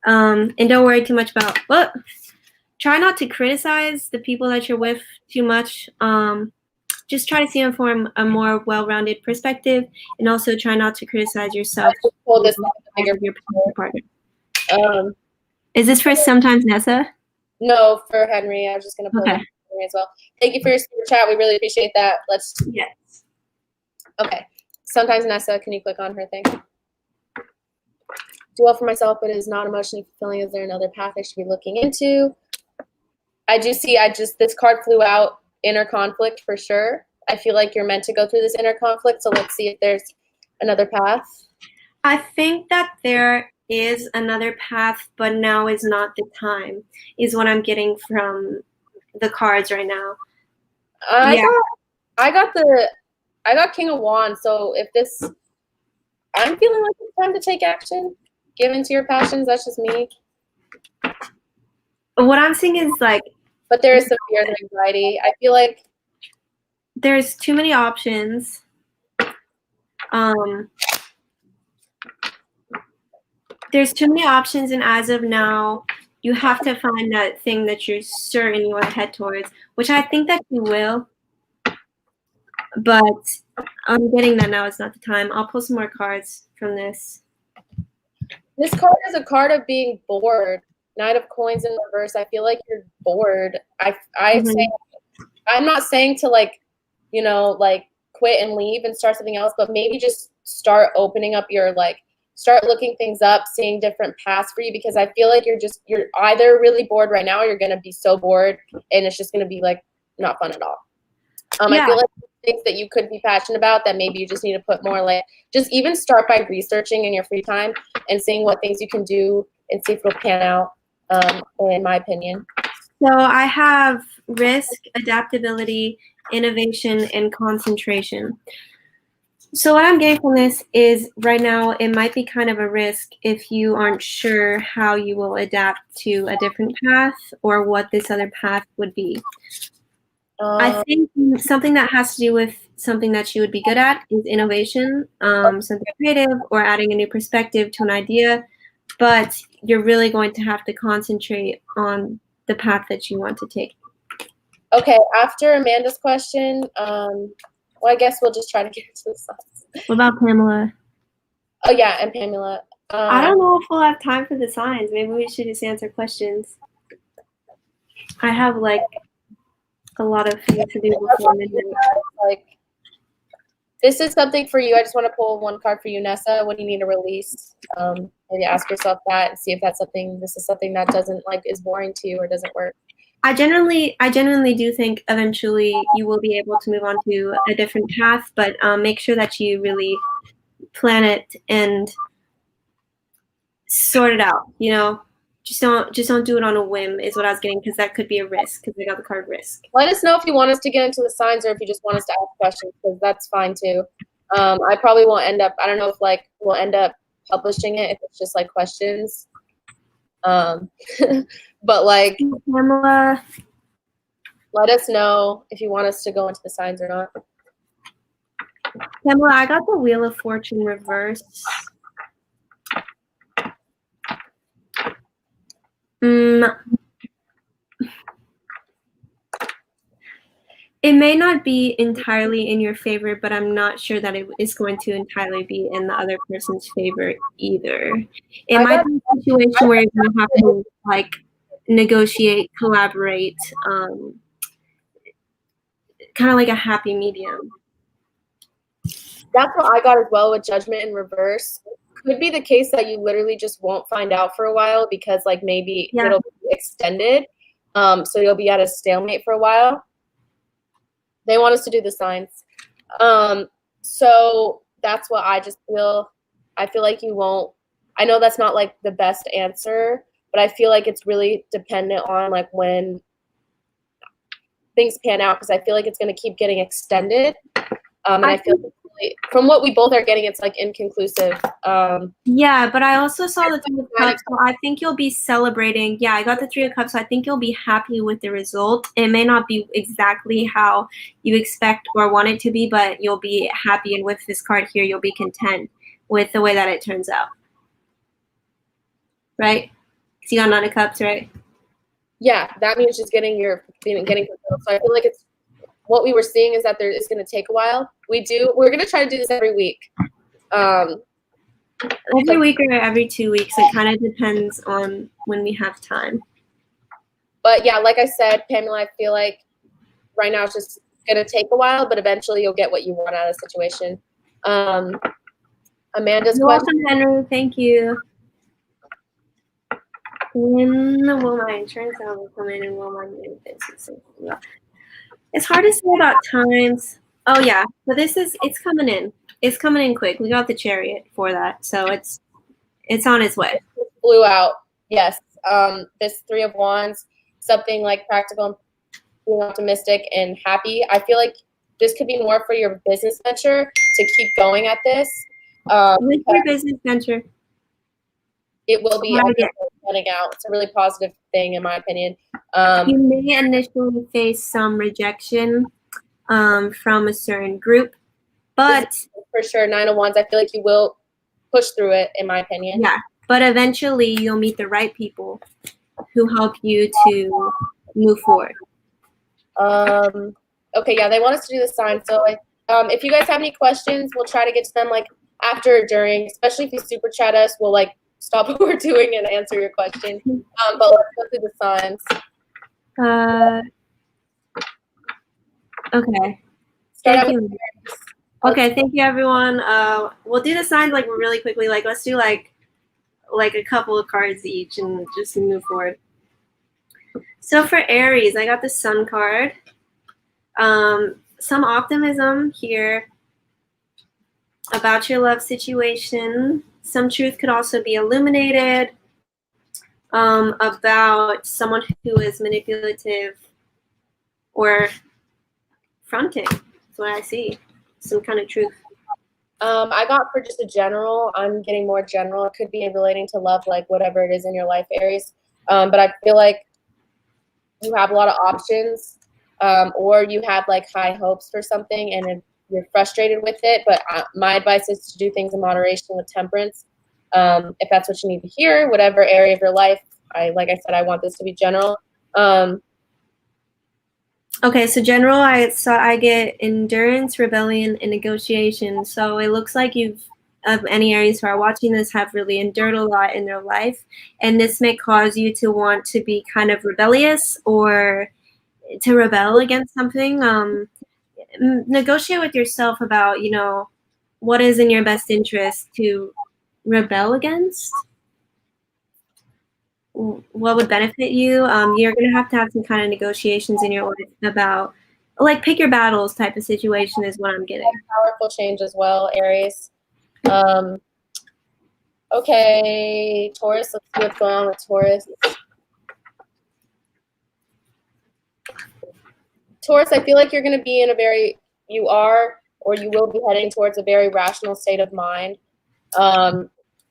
And don't worry too much about what. Try not to criticize the people that you're with too much. Just try to see them from a more well-rounded perspective, and also try not to criticize yourself. Pull this bigger your partner. Is this for sometimes Nessa? No, for Henry. I was just gonna pull Henry as well. Thank you for your super chat. We really appreciate that. Yes. Okay. Sometimes Nessa, can you click on her thing? Do well for myself, but it is not emotionally fulfilling. Is there another path I should be looking into? I do see. This card flew out. Inner conflict for sure. I feel like you're meant to go through this inner conflict, so let's see if there's another path. I think that there is another path, but now is not the time, is what I'm getting from the cards right now. I got King of Wands, so I'm feeling like it's time to take action, give into your passions. That's just me. What I'm seeing is like, but there is some fear and anxiety. I feel like there's too many options. There's too many options, and as of now, you have to find that thing that you're certain you want to head towards, which I think that you will. But I'm getting that now is not the time. I'll pull some more cards from this. This card is a card of being bored. Knight of Coins in reverse. I feel like you're bored. I'm not saying to like quit and leave and start something else, but maybe just start opening up your start looking things up, seeing different paths for you, because I feel like you're either really bored right now, or you're gonna be so bored and it's just gonna be like not fun at all. I feel like things that you could be passionate about that maybe you just need to put more just even start by researching in your free time and seeing what things you can do and see if it'll pan out. In my opinion. So I have risk, adaptability, innovation, and concentration. So what I'm getting from this is right now it might be kind of a risk if you aren't sure how you will adapt to a different path or what this other path would be. I think something that has to do with something that you would be good at is innovation, something creative or adding a new perspective to an idea. But you're really going to have to concentrate on the path that you want to take. Okay, after Amanda's question, well, I guess we'll just try to get into the signs. What about Pamela? Oh yeah, and Pamela. I don't know if we'll have time for the signs. Maybe we should just answer questions. I have like a lot of things to do before midnight. Like, this is something for you. I just want to pull one card for you, Nessa. When you need a release, maybe ask yourself that and see if that's something. This is something that doesn't is boring to you or doesn't work. I genuinely do think eventually you will be able to move on to a different path, but make sure that you really plan it and sort it out. You know, just don't do it on a whim is what I was getting, because that could be a risk, because I got the card risk. Let us know if you want us to get into the signs or if you just want us to ask questions, because that's fine too. I probably won't end up. I don't know if we'll end up publishing it if it's just like questions. But like, Pamela, let us know if you want us to go into the signs or not. Pamela, I got the Wheel of Fortune reverse. It may not be entirely in your favor, but I'm not sure that it is going to entirely be in the other person's favor either. It might be a situation where you're going to have to like negotiate, collaborate, kind of like a happy medium. That's what I got as well with Judgment in reverse. Could be the case that you literally just won't find out for a while because like maybe it'll be extended. So you'll be at a stalemate for a while. They want us to do the signs. So that's what I just feel. I feel like you won't. I know that's not like the best answer, but I feel like it's really dependent on like when things pan out, because I feel like it's going to keep getting extended. And I feel like from what we both are getting, it's like inconclusive. Yeah, but I also saw the Three of Cups, so I think you'll be celebrating. Yeah, I got the Three of Cups, so I think you'll be happy with the result. It may not be exactly how you expect or want it to be, but you'll be happy, and with this card here, you'll be content with the way that it turns out. Right? Because you got Nine of Cups, right? Yeah, that means just getting fulfilled. So I feel like it's what we were seeing is that there is going to take a while. We're going to try to do this every week. Every week or every 2 weeks. It kind of depends on when we have time. But yeah, like I said, Pamela, I feel like right now it's just going to take a while, but eventually you'll get what you want out of the situation. Amanda's You're question. welcome, Henry. Thank you. When will my insurance salary come in, and will my new business? It's hard to say about times. Oh yeah, but it's coming in. It's coming in quick. We got the Chariot for that, so it's on its way. It flew out. Yes. This Three of Wands, something like practical and being optimistic and happy. I feel like this could be more for your business venture to keep going at this. With your business venture, it will be getting out. It's a really positive thing, in my opinion. You may initially face some rejection from a certain group, but for sure, Nine of Wands, I feel like you will push through it, in my opinion. Yeah, but eventually you'll meet the right people who help you to move forward. Okay, yeah, they want us to do the sign. So if you guys have any questions, we'll try to get to them like after or during, especially if you super chat us, we'll like stop what we're doing and answer your question. But let's go through the signs. Okay. Thank you. Okay, thank you, everyone. We'll do the signs like really quickly. Like let's do like a couple of cards each and just move forward. So for Aries, I got the Sun card. Some optimism here about your love situation. Some truth could also be illuminated about someone who is manipulative or fronting. That's what I see. Some kind of truth. I got for just a general. I'm getting more general. It could be relating to love, like whatever it is in your life, Aries. But I feel like you have a lot of options, or you have like high hopes for something and you're frustrated with it. But my advice is to do things in moderation with temperance. If that's what you need to hear, whatever area of your life. Like I said, I want this to be general. Okay, so general, I get endurance, rebellion, and negotiation. So it looks like you've of any Aries who are watching this have really endured a lot in their life, and this may cause you to want to be kind of rebellious or to rebel against something. Negotiate with yourself about what is in your best interest to rebel against. What would benefit you. You're going to have some kind of negotiations in your life about, like, pick your battles type of situation is what I'm getting. Powerful change as well, Aries. Okay, Taurus, let's see what's going on with Taurus. Taurus, I feel like you're going to be in you will be heading towards a very rational state of mind.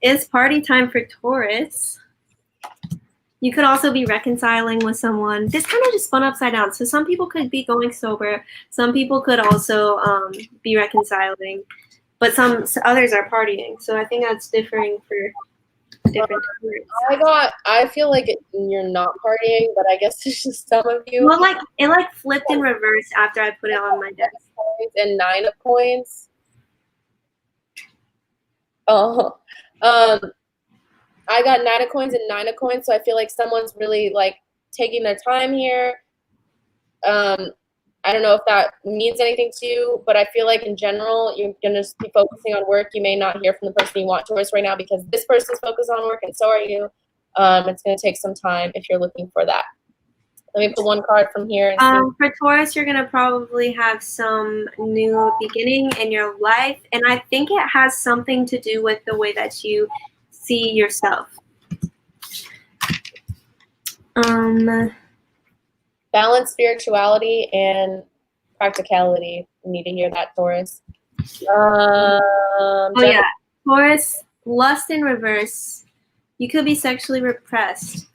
It's party time for Taurus. You could also be reconciling with someone. This kind of just spun upside down. So some people could be going sober. Some people could also be reconciling. But some others are partying. So I think that's differing for different Taurus. I feel like you're not partying, but I guess it's just some of you. Well, it flipped in reverse after I put it on my desk. And 9 of coins. I got 9 of coins and 9 of coins, so I feel like someone's really like taking their time here. I don't know if that means anything to you, but I feel like in general, you're going to be focusing on work. You may not hear from the person you want, Taurus, right now because this person's focused on work and so are you. It's going to take some time if you're looking for that. Let me put one card from here. For Taurus, you're going to probably have some new beginning in your life, and I think it has something to do with the way that you see yourself. Balance, spirituality, and practicality. You need to hear that, Taurus. Yeah, Taurus, lust in reverse. You could be sexually repressed.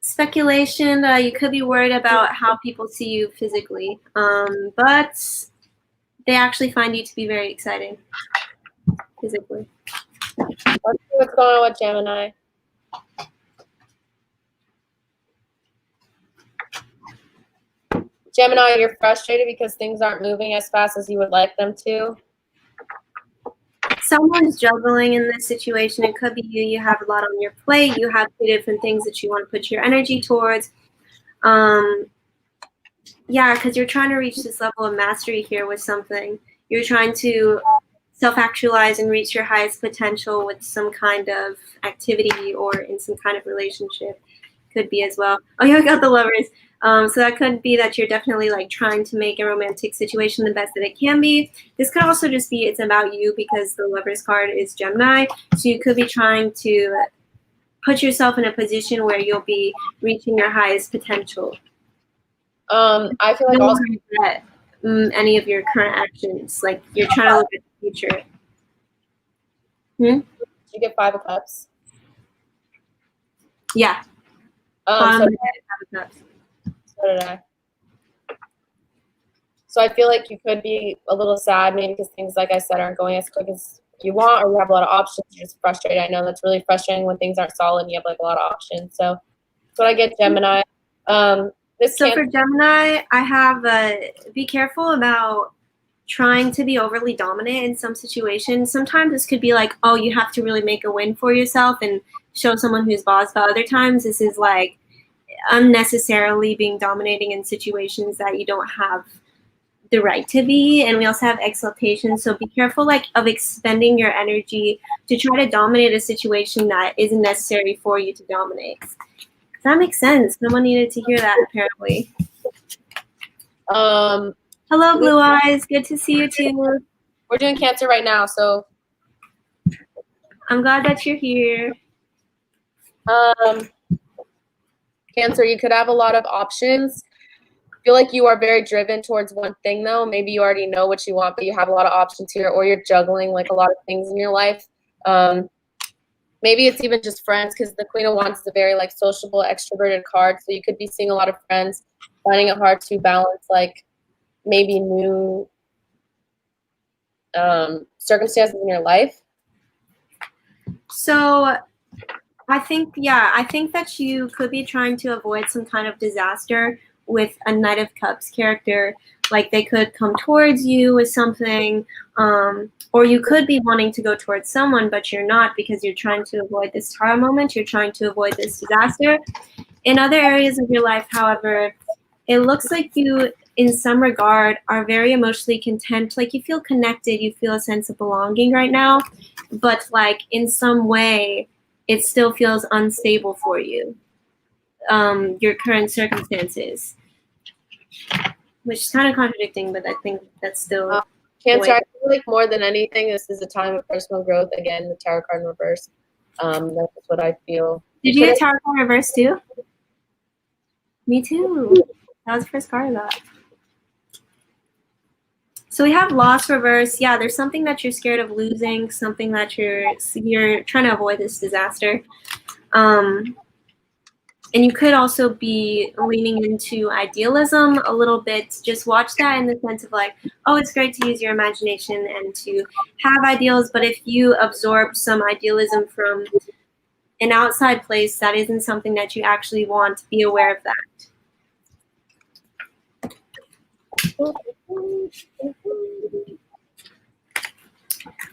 Speculation, you could be worried about how people see you physically, but they actually find you to be very exciting physically. Let's see what's going on with Gemini. Gemini, you're frustrated because things aren't moving as fast as you would like them to. Someone's juggling in this situation. It could be you. You have a lot on your plate. You have 2 different things that you want to put your energy towards. Yeah, because you're trying to reach this level of mastery here with something. You're trying to self-actualize and reach your highest potential with some kind of activity or in some kind of relationship. Could be as well. Oh, yeah, I got the Lovers. So that could be that you're definitely like trying to make a romantic situation the best that it can be. This could also just be it's about you because the Lovers card is Gemini. So you could be trying to put yourself in a position where you'll be reaching your highest potential. I feel like don't also regret any of your current actions. Like you're trying to look at the future. You get 5 of Cups. Yeah. So did I. So I feel like you could be a little sad maybe because things, like I said, aren't going as quick as you want, or you have a lot of options. You're just frustrated. I know that's really frustrating when things aren't solid and you have like a lot of options. So that's what I get, Gemini. So for Gemini, I have be careful about trying to be overly dominant in some situations. Sometimes this could be like, oh, you have to really make a win for yourself and show someone who's boss. But other times this is like unnecessarily being dominating in situations that you don't have the right to be. And we also have exaltation. So be careful of expending your energy to try to dominate a situation that isn't necessary for you to dominate. Does that make sense? Someone needed to hear that, apparently. Hello, Blue Eyes. Good to see you too. We're doing Cancer right now, so I'm glad that you're here. Cancer, you could have a lot of options. I feel like you are very driven towards one thing, though. Maybe you already know what you want, but you have a lot of options here, or you're juggling like a lot of things in your life. Maybe it's even just friends, because the Queen of Wands is a very like sociable, extroverted card. So you could be seeing a lot of friends, finding it hard to balance like maybe new circumstances in your life. So I think that you could be trying to avoid some kind of disaster with a Knight of Cups character. Like they could come towards you with something, or you could be wanting to go towards someone, but you're not because you're trying to avoid this Tara moment. You're trying to avoid this disaster. In other areas of your life, however, it looks like you, in some regard, are very emotionally content. Like you feel connected, you feel a sense of belonging right now, but like in some way, it still feels unstable for you, your current circumstances, which is kind of contradicting, but I think that's still Cancer, I feel like more than anything, this is a time of personal growth. Again, the Tarot card in reverse. That's what I feel. Did you get Tarot card reverse too? Me too. That was the first card of that. So we have loss reverse. Yeah, there's something that you're scared of losing, something that you're trying to avoid this disaster. And you could also be leaning into idealism a little bit. Just watch that in the sense of like, oh, it's great to use your imagination and to have ideals, but if you absorb some idealism from an outside place that isn't something that you actually want, be aware of that.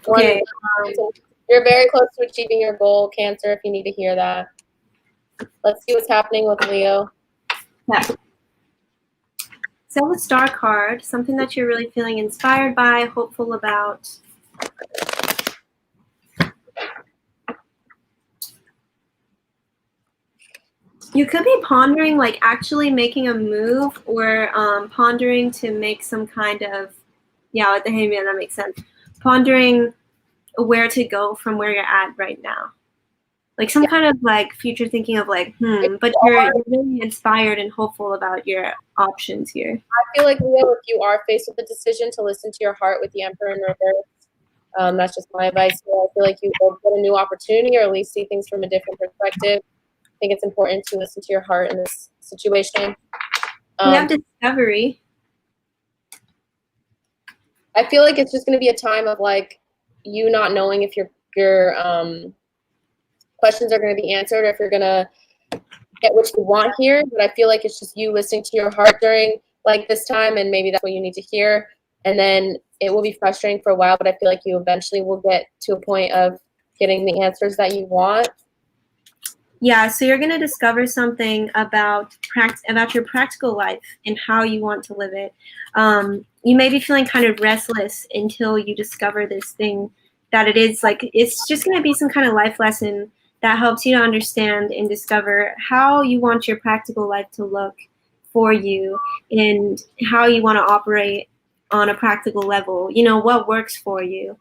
Okay. You're very close to achieving your goal, Cancer, if you need to hear that. Let's see what's happening with Leo. Yeah. So the Star card, something that you're really feeling inspired by, hopeful about. You could be pondering, like actually making a move, or pondering to make some kind of, yeah, with the Hangman, that makes sense. Pondering where to go from where you're at right now. Like some kind of like future thinking of like, but you're really inspired and hopeful about your options here. I feel like, Leo, if you are faced with a decision, to listen to your heart with the Emperor in reverse. That's just my advice. I feel like you will get a new opportunity, or at least see things from a different perspective. I think it's important to listen to your heart in this situation. We have discovery. I feel like it's just going to be a time of like you not knowing if your questions are going to be answered, or if you're going to get what you want here. But I feel like it's just you listening to your heart during like this time, and maybe that's what you need to hear. And then it will be frustrating for a while, but I feel like you eventually will get to a point of getting the answers that you want. Yeah, so you're going to discover something about your practical life and how you want to live it. You may be feeling kind of restless until you discover this thing that it is like, it's just going to be some kind of life lesson that helps you to understand and discover how you want your practical life to look for you and how you want to operate on a practical level. You know, what works for you.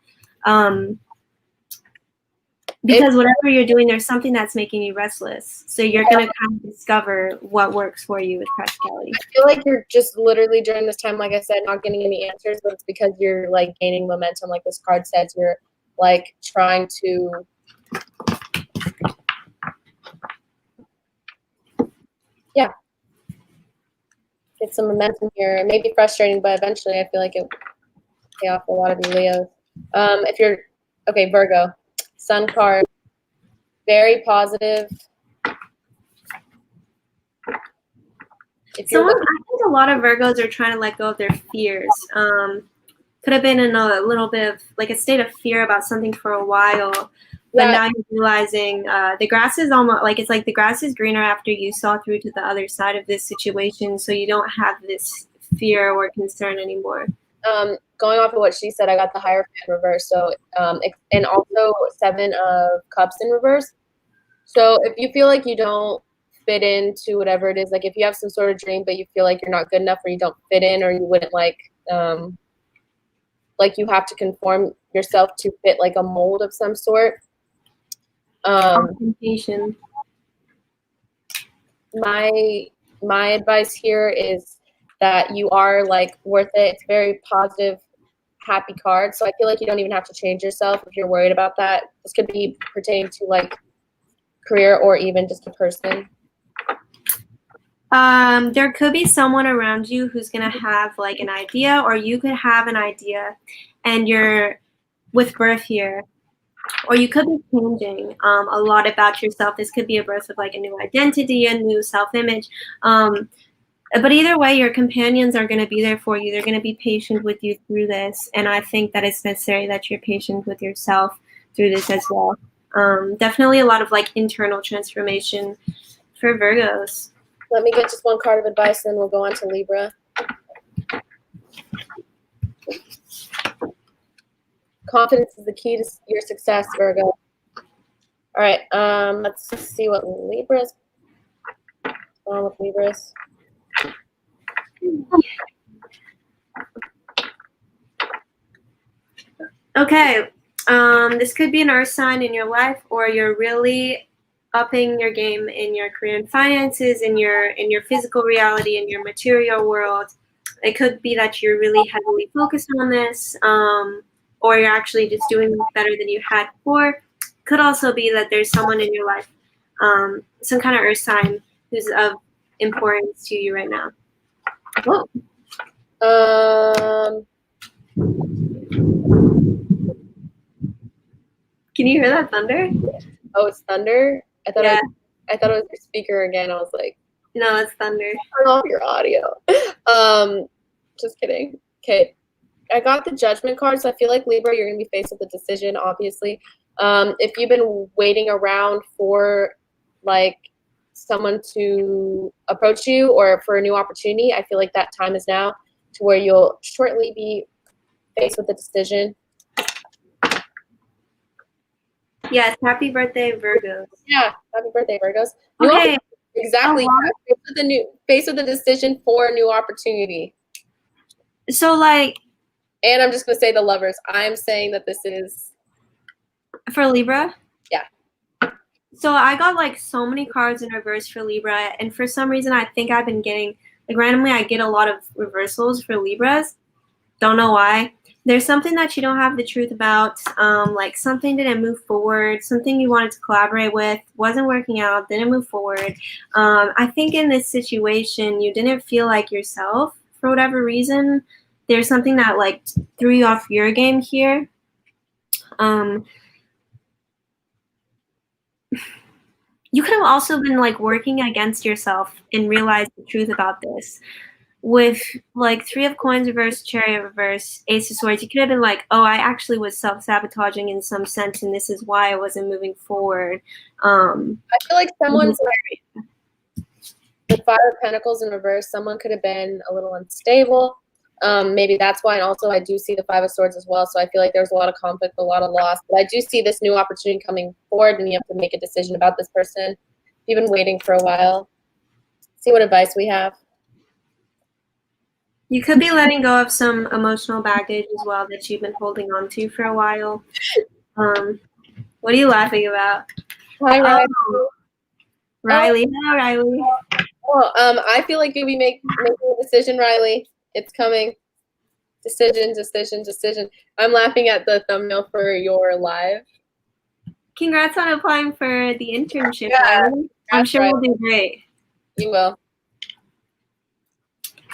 Because whatever you're doing, there's something that's making you restless. So you're going to kind of discover what works for you with practicality. I feel like you're just literally during this time, like I said, not getting any answers, but it's because you're like gaining momentum. Like this card says, you're like trying to get some momentum here. It may be frustrating, but eventually I feel like it will pay off a lot of you Leos. If you're, okay, Virgo, Sun card, very positive. I think a lot of Virgos are trying to let go of their fears. Could have been in a little bit of like a state of fear about something for a while. But now you're realizing the grass is almost like, it's like the grass is greener after you saw through to the other side of this situation. So you don't have this fear or concern anymore. Going off of what she said, I got the Hierophant in reverse. So, and also 7 of Cups in reverse. So if you feel like you don't fit into whatever it is, like if you have some sort of dream, but you feel like you're not good enough, or you don't fit in, or you wouldn't like you have to conform yourself to fit like a mold of some sort. My advice here is that you are like worth it. It's a very positive, happy card. So I feel like you don't even have to change yourself if you're worried about that. This could be pertaining to like career or even just a person. There could be someone around you who's going to have like an idea, or you could have an idea and you're with birth here, or you could be changing a lot about yourself. This could be a birth of like a new identity, a new self-image. But either way, your companions are going to be there for you. They're going to be patient with you through this. And I think that it's necessary that you're patient with yourself through this as well. Definitely a lot of like internal transformation for Virgos. Let me get just one card of advice, then we'll go on to Libra. Confidence is the key to your success, Virgo. All right, let's see what Libra's going on with Libras. Okay, this could be an earth sign in your life, or you're really upping your game in your career and finances, in your physical reality, in your material world. It could be that you're really heavily focused on this, or you're actually just doing better than you had before. Could also be that there's someone in your life, some kind of earth sign who's of importance to you right now. Can you hear that thunder? Oh, it's thunder? I thought Yeah. I thought it was your speaker again. I was like, No, it's thunder. turn off your audio. Just kidding. Okay. I got the Judgment card, so I feel like Libra, you're going to be faced with a decision, obviously. If you've been waiting around for, like, someone to approach you or for a new opportunity, I feel like that time is now to where you'll shortly be faced with a decision. Yes, happy birthday, Virgos. Yeah, happy birthday, Virgos. Okay. Exactly. Faced with a decision for a new opportunity. So, like, and I'm just going to say the Lovers. I'm saying that this is for Libra? Yeah. So I got, like, so many cards in reverse for Libra, and for some reason I think I've been getting, like, randomly I get a lot of reversals for Libras. Don't know why. There's something that you don't have the truth about, like something didn't move forward, something you wanted to collaborate with, wasn't working out, didn't move forward. I think in this situation, you didn't feel like yourself for whatever reason. There's something that like threw you off your game here. You could have also been like working against yourself and realized the truth about this. With like 3 of Coins reverse, Chariot reverse, Ace of Swords, you could have been like, oh, I actually was self-sabotaging in some sense, and this is why I wasn't moving forward. I feel like someone's the 5 of Pentacles in reverse, someone could have been a little unstable. Maybe that's why, and also I do see the 5 of Swords as well, so I feel like there's a lot of conflict, a lot of loss, but I do see this new opportunity coming forward, and you have to make a decision about this person. You've been waiting for a while. See what advice we have. You could be letting go of some emotional baggage as well that you've been holding on to for a while. What are you laughing about? Hi, Riley. Riley. Hello, Riley. Well, I feel like you'll be making a decision, Riley. It's coming. Decision. I'm laughing at the thumbnail for your live. Congrats on applying for the internship, Yeah, Riley. I'm sure we'll do great. You will.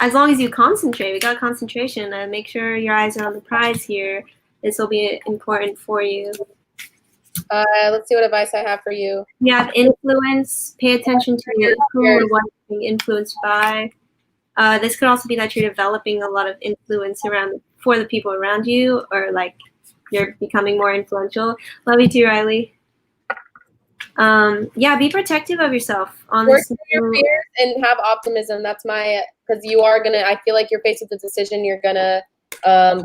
As long as you concentrate. We got concentration. Make sure your eyes are on the prize here. This will be important for you. Let's see what advice I have for you. You have influence. Pay attention to who or what you're being influenced by. This could also be that you're developing a lot of influence for the people around you, or like you're becoming more influential. Love you too, Riley. Yeah, be protective of yourself on Work this. through your fears and have optimism. That's because you are gonna. I feel like you're faced with the decision. You're gonna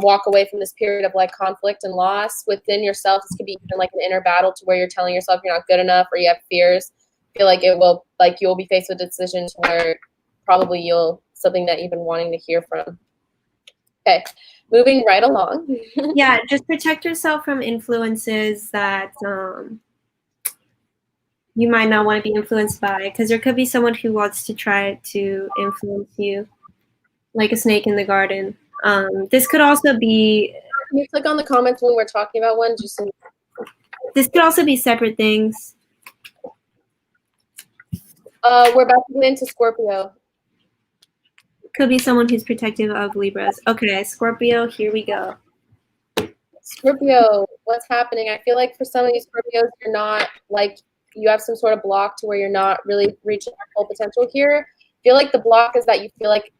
walk away from this period of like conflict and loss within yourself. This could be even like an inner battle to where you're telling yourself you're not good enough or you have fears. I feel like you'll be faced with a decision where probably something that you've been wanting to hear from. Okay, moving right along. Yeah, just protect yourself from influences that you might not want to be influenced by, because there could be someone who wants to try to influence you, like a snake in the garden. This could also be. Can you click on the comments when we're talking about one? This could also be separate things. We're about to get into Scorpio. Could be someone who's protective of Libras. Okay, Scorpio, here we go. Scorpio, what's happening? I feel like for some of you Scorpios, you're not like, you have some sort of block to where you're not really reaching your full potential here. feel like the block is that you feel like,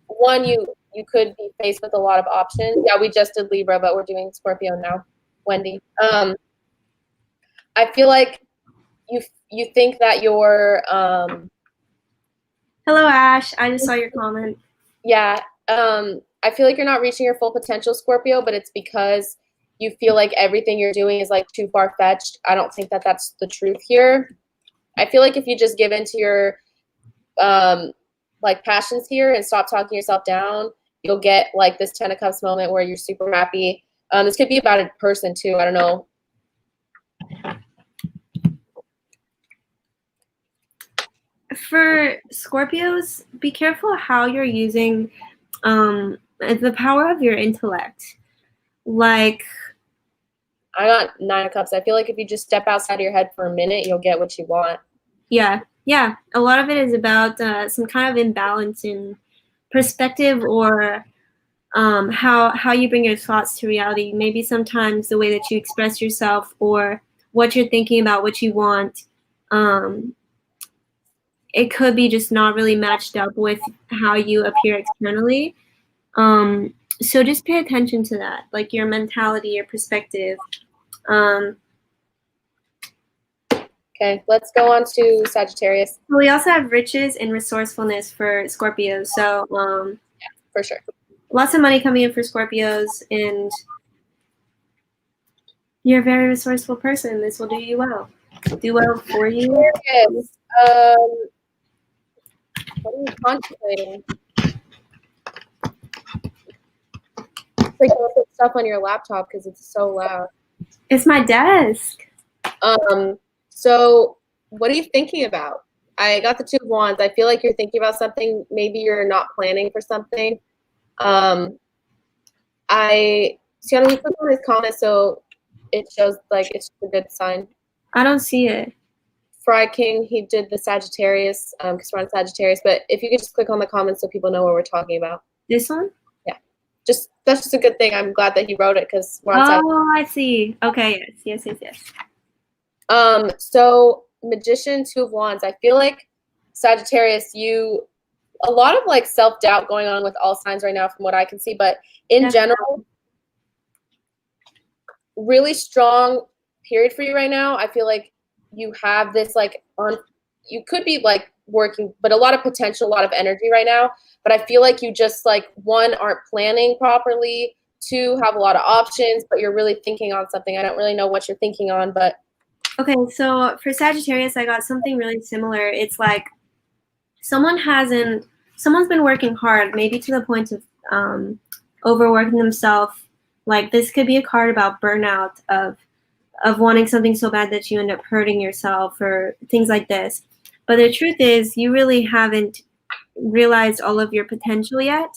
one, you could be faced with a lot of options. Yeah, we just did Libra, but we're doing Scorpio now, Wendy. I feel like you think that you're Hello, Ash. I just saw your comment. yeah, I feel like you're not reaching your full potential, Scorpio, but it's because you feel like everything you're doing is like too far-fetched. I don't think that that's the truth here. I feel like if you just give into your like passions here and stop talking yourself down, you'll get like this 10 of Cups moment where you're super happy. This could be about a person too. I don't know. For Scorpios, be careful how you're using the power of your intellect. Like, I got 9 of Cups. I feel like if you just step outside of your head for a minute, you'll get what you want. Yeah. A lot of it is about some kind of imbalance in perspective or how you bring your thoughts to reality. Maybe sometimes the way that you express yourself or what you're thinking about, what you want, it could be just not really matched up with how you appear externally. So just pay attention to that, like your mentality, your perspective. Okay, let's go on to Sagittarius. We also have riches and resourcefulness for Scorpios. So yeah, for sure. Lots of money coming in for Scorpios, and you're a very resourceful person. This will do you well. Do well for you. Yes. What are you contemplating? It's like you put stuff on your laptop because it's so loud. It's my desk. So what are you thinking about? I got the 2 of Wands. I feel like you're thinking about something. Maybe you're not planning for something. Sienna, we put on his comment so it shows like it's a good sign. I don't see it. Fry King, he did the Sagittarius because we're on Sagittarius. But if you could just click on the comments so people know what we're talking about. This one? Yeah. That's just a good thing. I'm glad that he wrote it because we're on Sagittarius. Oh, I see. Okay, yes. So Magician, 2 of Wands. I feel like Sagittarius, a lot of like self-doubt going on with all signs right now from what I can see, but in general, really strong period for you right now. I feel like you have this like you could be like working, but a lot of potential, a lot of energy right now. But I feel like you just like, 1, aren't planning properly, 2, have a lot of options, but you're really thinking on something. I don't really know what you're thinking on, but. Okay, so for Sagittarius, I got something really similar. It's like someone's been working hard, maybe to the point of overworking themselves. Like this could be a card about burnout of wanting something so bad that you end up hurting yourself or things like this. But the truth is you really haven't realized all of your potential yet.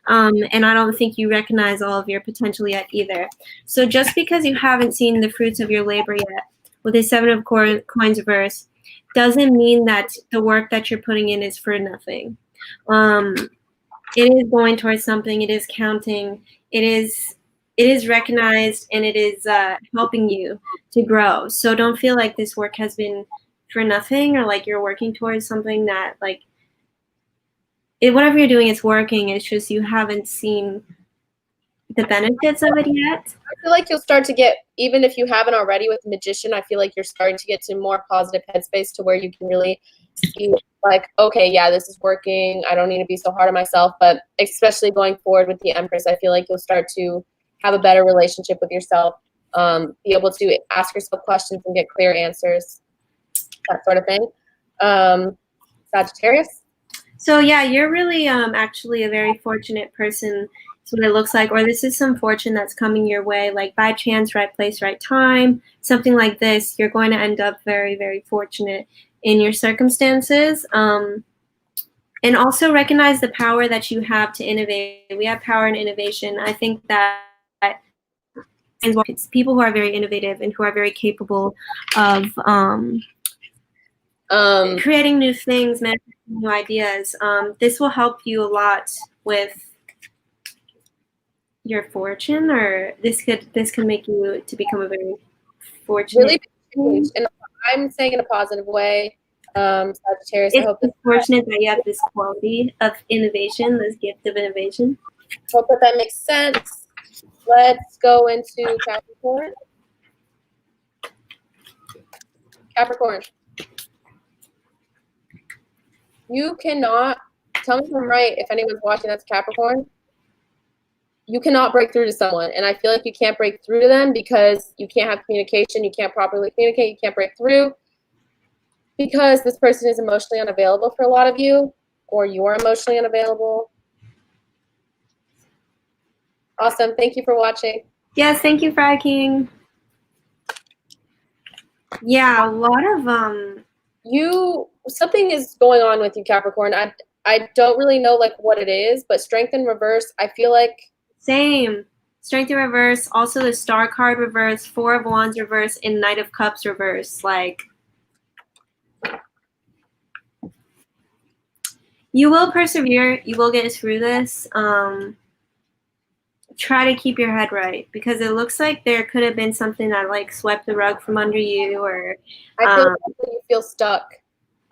And I don't think you recognize all of your potential yet either. So just because you haven't seen the fruits of your labor yet with the 7 of Coins reverse doesn't mean that the work that you're putting in is for nothing. It is going towards something. It is counting. It is recognized, and it is helping you to grow. So don't feel like this work has been for nothing or like you're working towards something that like whatever you're doing is working. It's just you haven't seen the benefits of it yet. I feel like you'll start to get, even if you haven't already with Magician, I feel like you're starting to get to more positive headspace to where you can really see like, okay, yeah, this is working. I don't need to be so hard on myself. But especially going forward with the Empress, I feel like you'll start to have a better relationship with yourself, be able to ask yourself questions and get clear answers, that sort of thing. Sagittarius? So yeah, you're really actually a very fortunate person. That's what it looks like. Or this is some fortune that's coming your way, like by chance, right place, right time, something like this. You're going to end up very, very fortunate in your circumstances. And also recognize the power that you have to innovate. We have power and innovation. I think that it's people who are very innovative and who are very capable of creating new things, manifesting new ideas. This will help you a lot with your fortune, or this could make you to become a very fortunate. Really, and I'm saying in a positive way. Sagittarius, I It's hope unfortunate that you have this quality of innovation, this gift of innovation. that makes sense. Let's go into Capricorn. Capricorn. You cannot, tell me if I'm right, if anyone's watching that's Capricorn, you cannot break through to someone. And I feel like you can't break through to them because you can't have communication, you can't properly communicate, you can't break through because this person is emotionally unavailable for a lot of you, or you are emotionally unavailable. Awesome. Thank you for watching. Yes, thank you, Fry King. Yeah, a lot of something is going on with you, Capricorn. I don't really know like what it is, but strength in reverse, I feel like same. Strength in reverse, also the Star card reverse, Four of Wands reverse, and Knight of Cups reverse. Like, you will persevere. You will get through this. Try to keep your head right because it looks like there could have been something that like swept the rug from under you, or I feel like you feel stuck.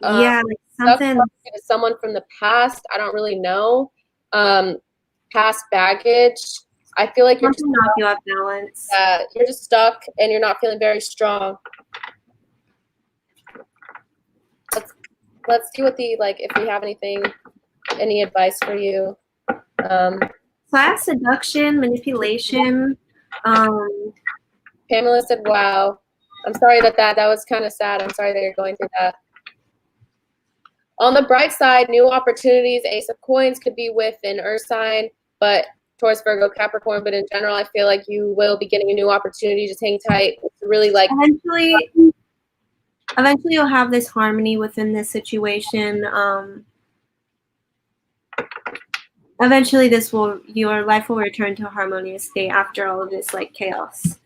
Yeah, like something. Stuck someone from the past. I don't really know. Past baggage. I feel like you're just knock you off balance. You're just stuck and you're not feeling very strong. Let's see what if we have any advice for you. Class seduction, manipulation. Pamela said, wow. I'm sorry that was kind of sad. I'm sorry that you're going through that. On the bright side, new opportunities, Ace of Coins could be with an Earth sign, but Taurus, Virgo, Capricorn. But in general, I feel like you will be getting a new opportunity. Just hang tight. It's really Eventually you'll have this harmony within this situation. Eventually your life will return to a harmonious state after all of this like chaos.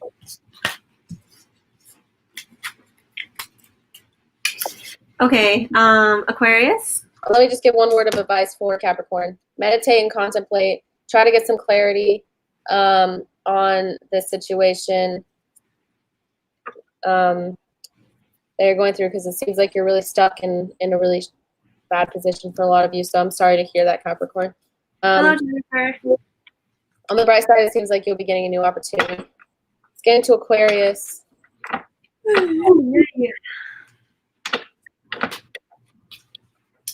Okay, Aquarius. Let me just give one word of advice for Capricorn. Meditate and contemplate. Try to get some clarity on this situation that you're going through, because it seems like you're really stuck in a really bad position for a lot of you. So I'm sorry to hear that, Capricorn. Hello, Jennifer. On the bright side, it seems like you'll be getting a new opportunity. Let's get into Aquarius.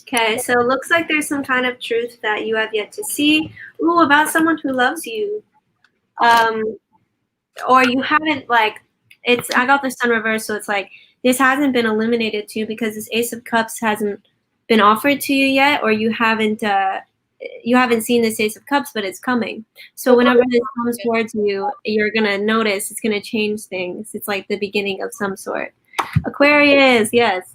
Okay, so it looks like there's some kind of truth that you have yet to see. Ooh, about someone who loves you. Or you haven't, I got the Sun reverse, so it's like this hasn't been illuminated to you because this Ace of Cups hasn't been offered to you yet, or you haven't seen this Ace of Cups, but it's coming. So whenever this comes towards you, you're going to notice it's going to change things. It's like the beginning of some sort. Aquarius, yes.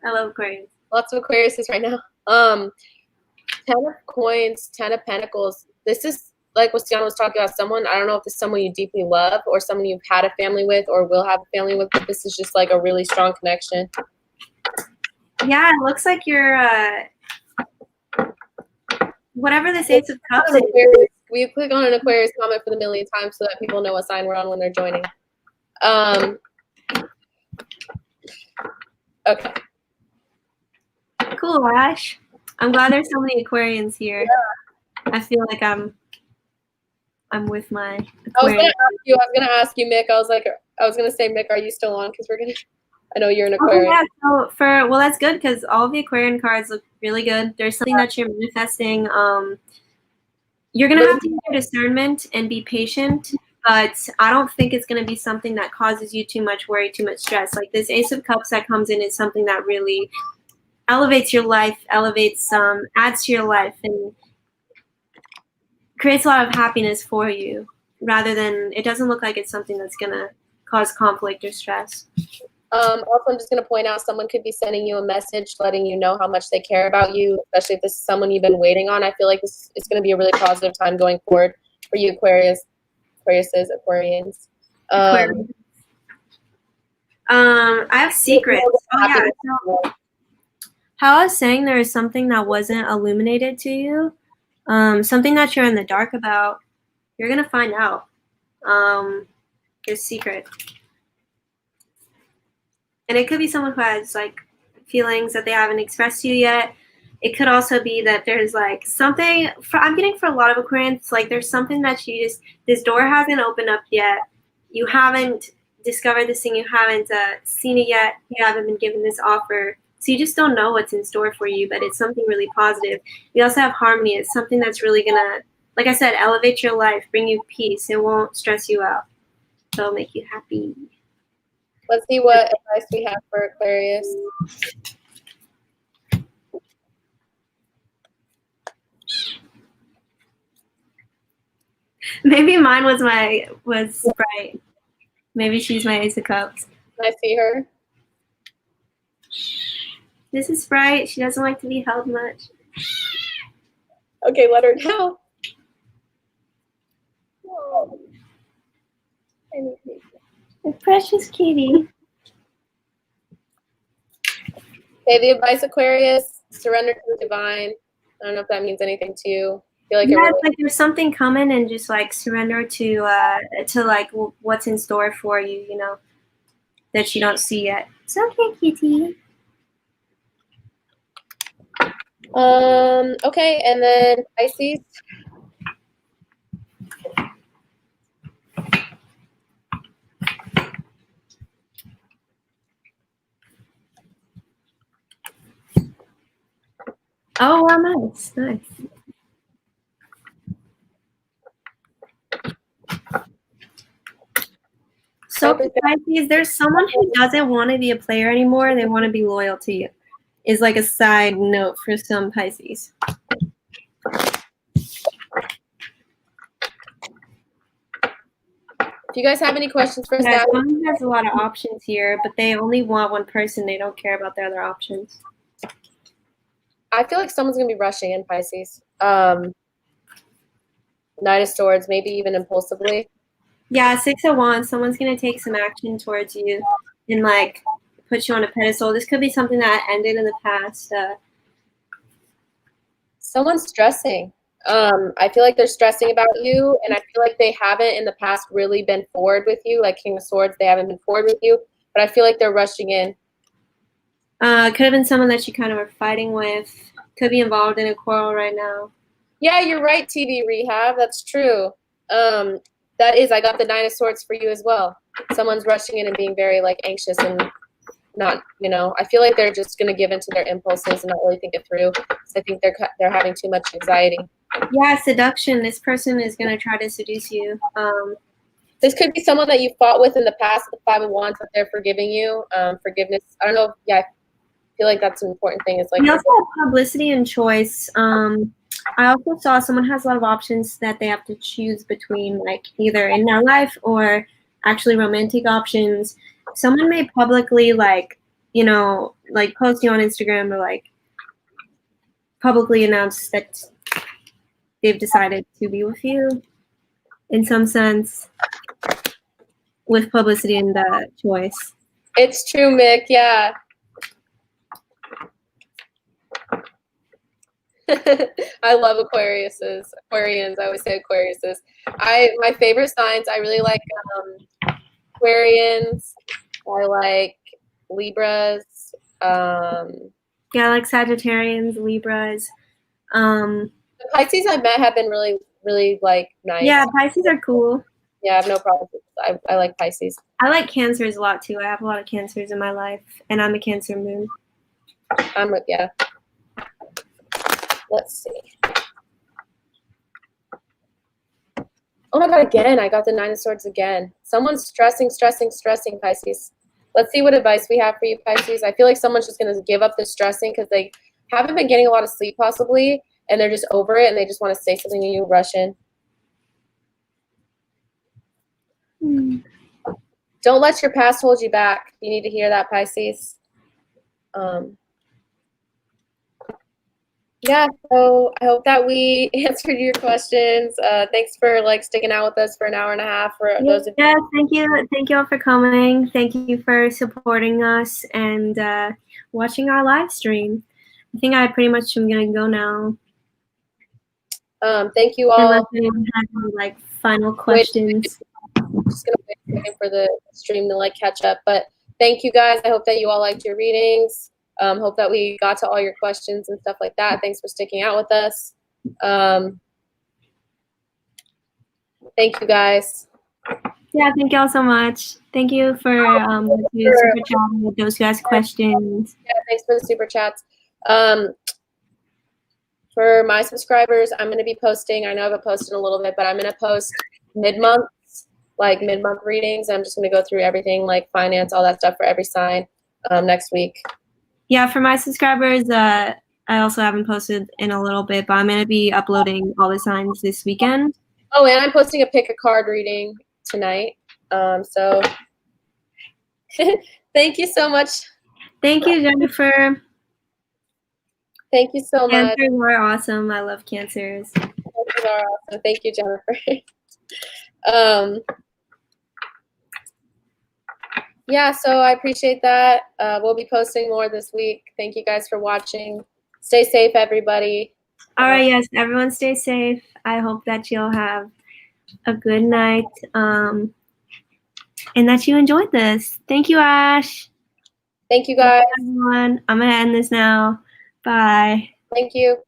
I love Aquarius. Lots of Aquariuses right now. 10 of Coins, 10 of Pentacles. This is like what Sienna was talking about. Someone, I don't know if this is someone you deeply love or someone you've had a family with or will have a family with, but this is just like a really strong connection. Yeah, it looks like you're whatever this Ace of Cups is. We click on an Aquarius comment for the millionth time so that people know what sign we're on when they're joining. Okay. Cool, Ash. I'm glad there's so many Aquarians here. Yeah. I feel like I'm with my Aquarian. I was gonna ask you, Mick. I was gonna say, Mick, are you still on? Because I know you're an Aquarian. Oh, yeah. So that's good because all of the Aquarian cards look really good. There's something that you're manifesting. You're gonna have to use your discernment and be patient, but I don't think it's gonna be something that causes you too much worry, too much stress. Like this Ace of Cups that comes in is something that really elevates your life, adds to your life, and creates a lot of happiness for you, rather than, it doesn't look like it's something that's gonna cause conflict or stress. Also, I'm just gonna point out someone could be sending you a message letting you know how much they care about you, especially if this is someone you've been waiting on. I feel like this is gonna be a really positive time going forward for you, Aquarians. I have secrets. Oh yeah. So, how I was saying, there is something that wasn't illuminated to you, something that you're in the dark about. You're gonna find out. Your secret, and it could be someone who has feelings that they haven't expressed to you yet. It could also be that there's like something I'm getting for a lot of Aquarians, like there's something that you just, this door hasn't opened up yet. You haven't discovered this thing, you haven't seen it yet, you haven't been given this offer. So you just don't know what's in store for you, but it's something really positive. We also have harmony. It's something that's really gonna, like I said, elevate your life, bring you peace. It won't stress you out. So it'll make you happy. Let's see what advice we have for Aquarius. Maybe mine was Sprite. Maybe she's my Ace of Cups. Can I see her? This is Sprite. She doesn't like to be held much. Okay, let her know. Oh. A precious kitty. Okay, the advice, Aquarius, surrender to the divine. I don't know if that means anything to you. I feel like Yeah, really, it's like there's something coming, and just like surrender to like what's in store for you, you know, that you don't see yet. It's okay, kitty. Okay, and then Pisces. Oh, wow, nice. So for Pisces, there's someone who doesn't want to be a player anymore. They want to be loyal to you. Is like a side note for some Pisces. If you guys have any questions for us, yeah, someone has a lot of options here, but they only want one person. They don't care about their other options. I feel like someone's gonna be rushing in Pisces. Knight of Swords, maybe even impulsively. Yeah, 6 of Wands. Someone's gonna take some action towards you and like put you on a pedestal. This could be something that ended in the past. Someone's stressing. I feel like they're stressing about you, and I feel like they haven't in the past really been forward with you. Like King of Swords, they haven't been forward with you, but I feel like they're rushing in. Could have been someone that you kind of are fighting with. Could be involved in a quarrel right now. Yeah, you're right, TV Rehab. That's true. That is, I got the Nine of Swords for you as well. Someone's rushing in and being very like anxious and not, you know, I feel like they're just going to give into their impulses and not really think it through. So I think they're having too much anxiety. Yeah, seduction. This person is going to try to seduce you. This could be someone that you fought with in the past, the Five of Wands, that they're forgiving you. Forgiveness. I don't know. Yeah, I feel like that's an important thing. It's like we also have publicity and choice. I also saw someone has a lot of options that they have to choose between, like either in their life or actually romantic options. Someone may publicly, like, you know, like post you on Instagram or like publicly announce that they've decided to be with you in some sense with publicity and choice. It's true, Mick. Yeah. I love Aquariuses. Aquarians. I always say Aquariuses. My favorite signs. I really like Aquarians. I like Libras. Yeah, like Sagittarians, Libras. The Pisces I met have been really, really like nice. Yeah, Pisces are cool. Yeah, I have no problem. I like Pisces. I like Cancers a lot too. I have a lot of Cancers in my life, and I'm a Cancer moon. I'm with yeah. Let's see. Oh my God, again, I got the Nine of Swords again. Someone's stressing, Pisces. Let's see what advice we have for you, Pisces. I feel like someone's just going to give up the stressing because they haven't been getting a lot of sleep possibly, and they're just over it, and they just want to say something to you, rush in. Don't let your past hold you back. You need to hear that, Pisces. Yeah, so I hope that we answered your questions. Thanks for like sticking out with us for an hour and a half. For those of you. Thank you all for coming. Thank you for supporting us and watching our live stream. I think I pretty much am gonna go now. Thank you all. Unless anyone has any like final questions. I'm just gonna wait a second for the stream to like catch up. But thank you guys. I hope that you all liked your readings. Hope that we got to all your questions and stuff like that. Thanks for sticking out with us. Thank you guys. Yeah, thank y'all so much. Thank you for super chatting with those guys' questions. Yeah, thanks for the super chats. For my subscribers, I'm going to be posting. I know I haven't posted in a little bit, but I'm going to post mid-month readings. I'm just going to go through everything like finance, all that stuff for every sign next week. Yeah, for my subscribers, I also haven't posted in a little bit, but I'm going to be uploading all the signs this weekend. Oh, and I'm posting a pick a card reading tonight. So thank you so much. Thank you, Jennifer. Thank you so much. Cancers are awesome. I love cancers. Cancers are awesome. Thank you, Jennifer. Yeah, so I appreciate that. We'll be posting more this week. Thank you guys for watching. Stay safe, everybody. All right, yes, everyone stay safe. I hope that you'll have a good night and that you enjoyed this. Thank you, Ash. Thank you, guys. Bye, everyone. I'm going to end this now. Bye. Thank you.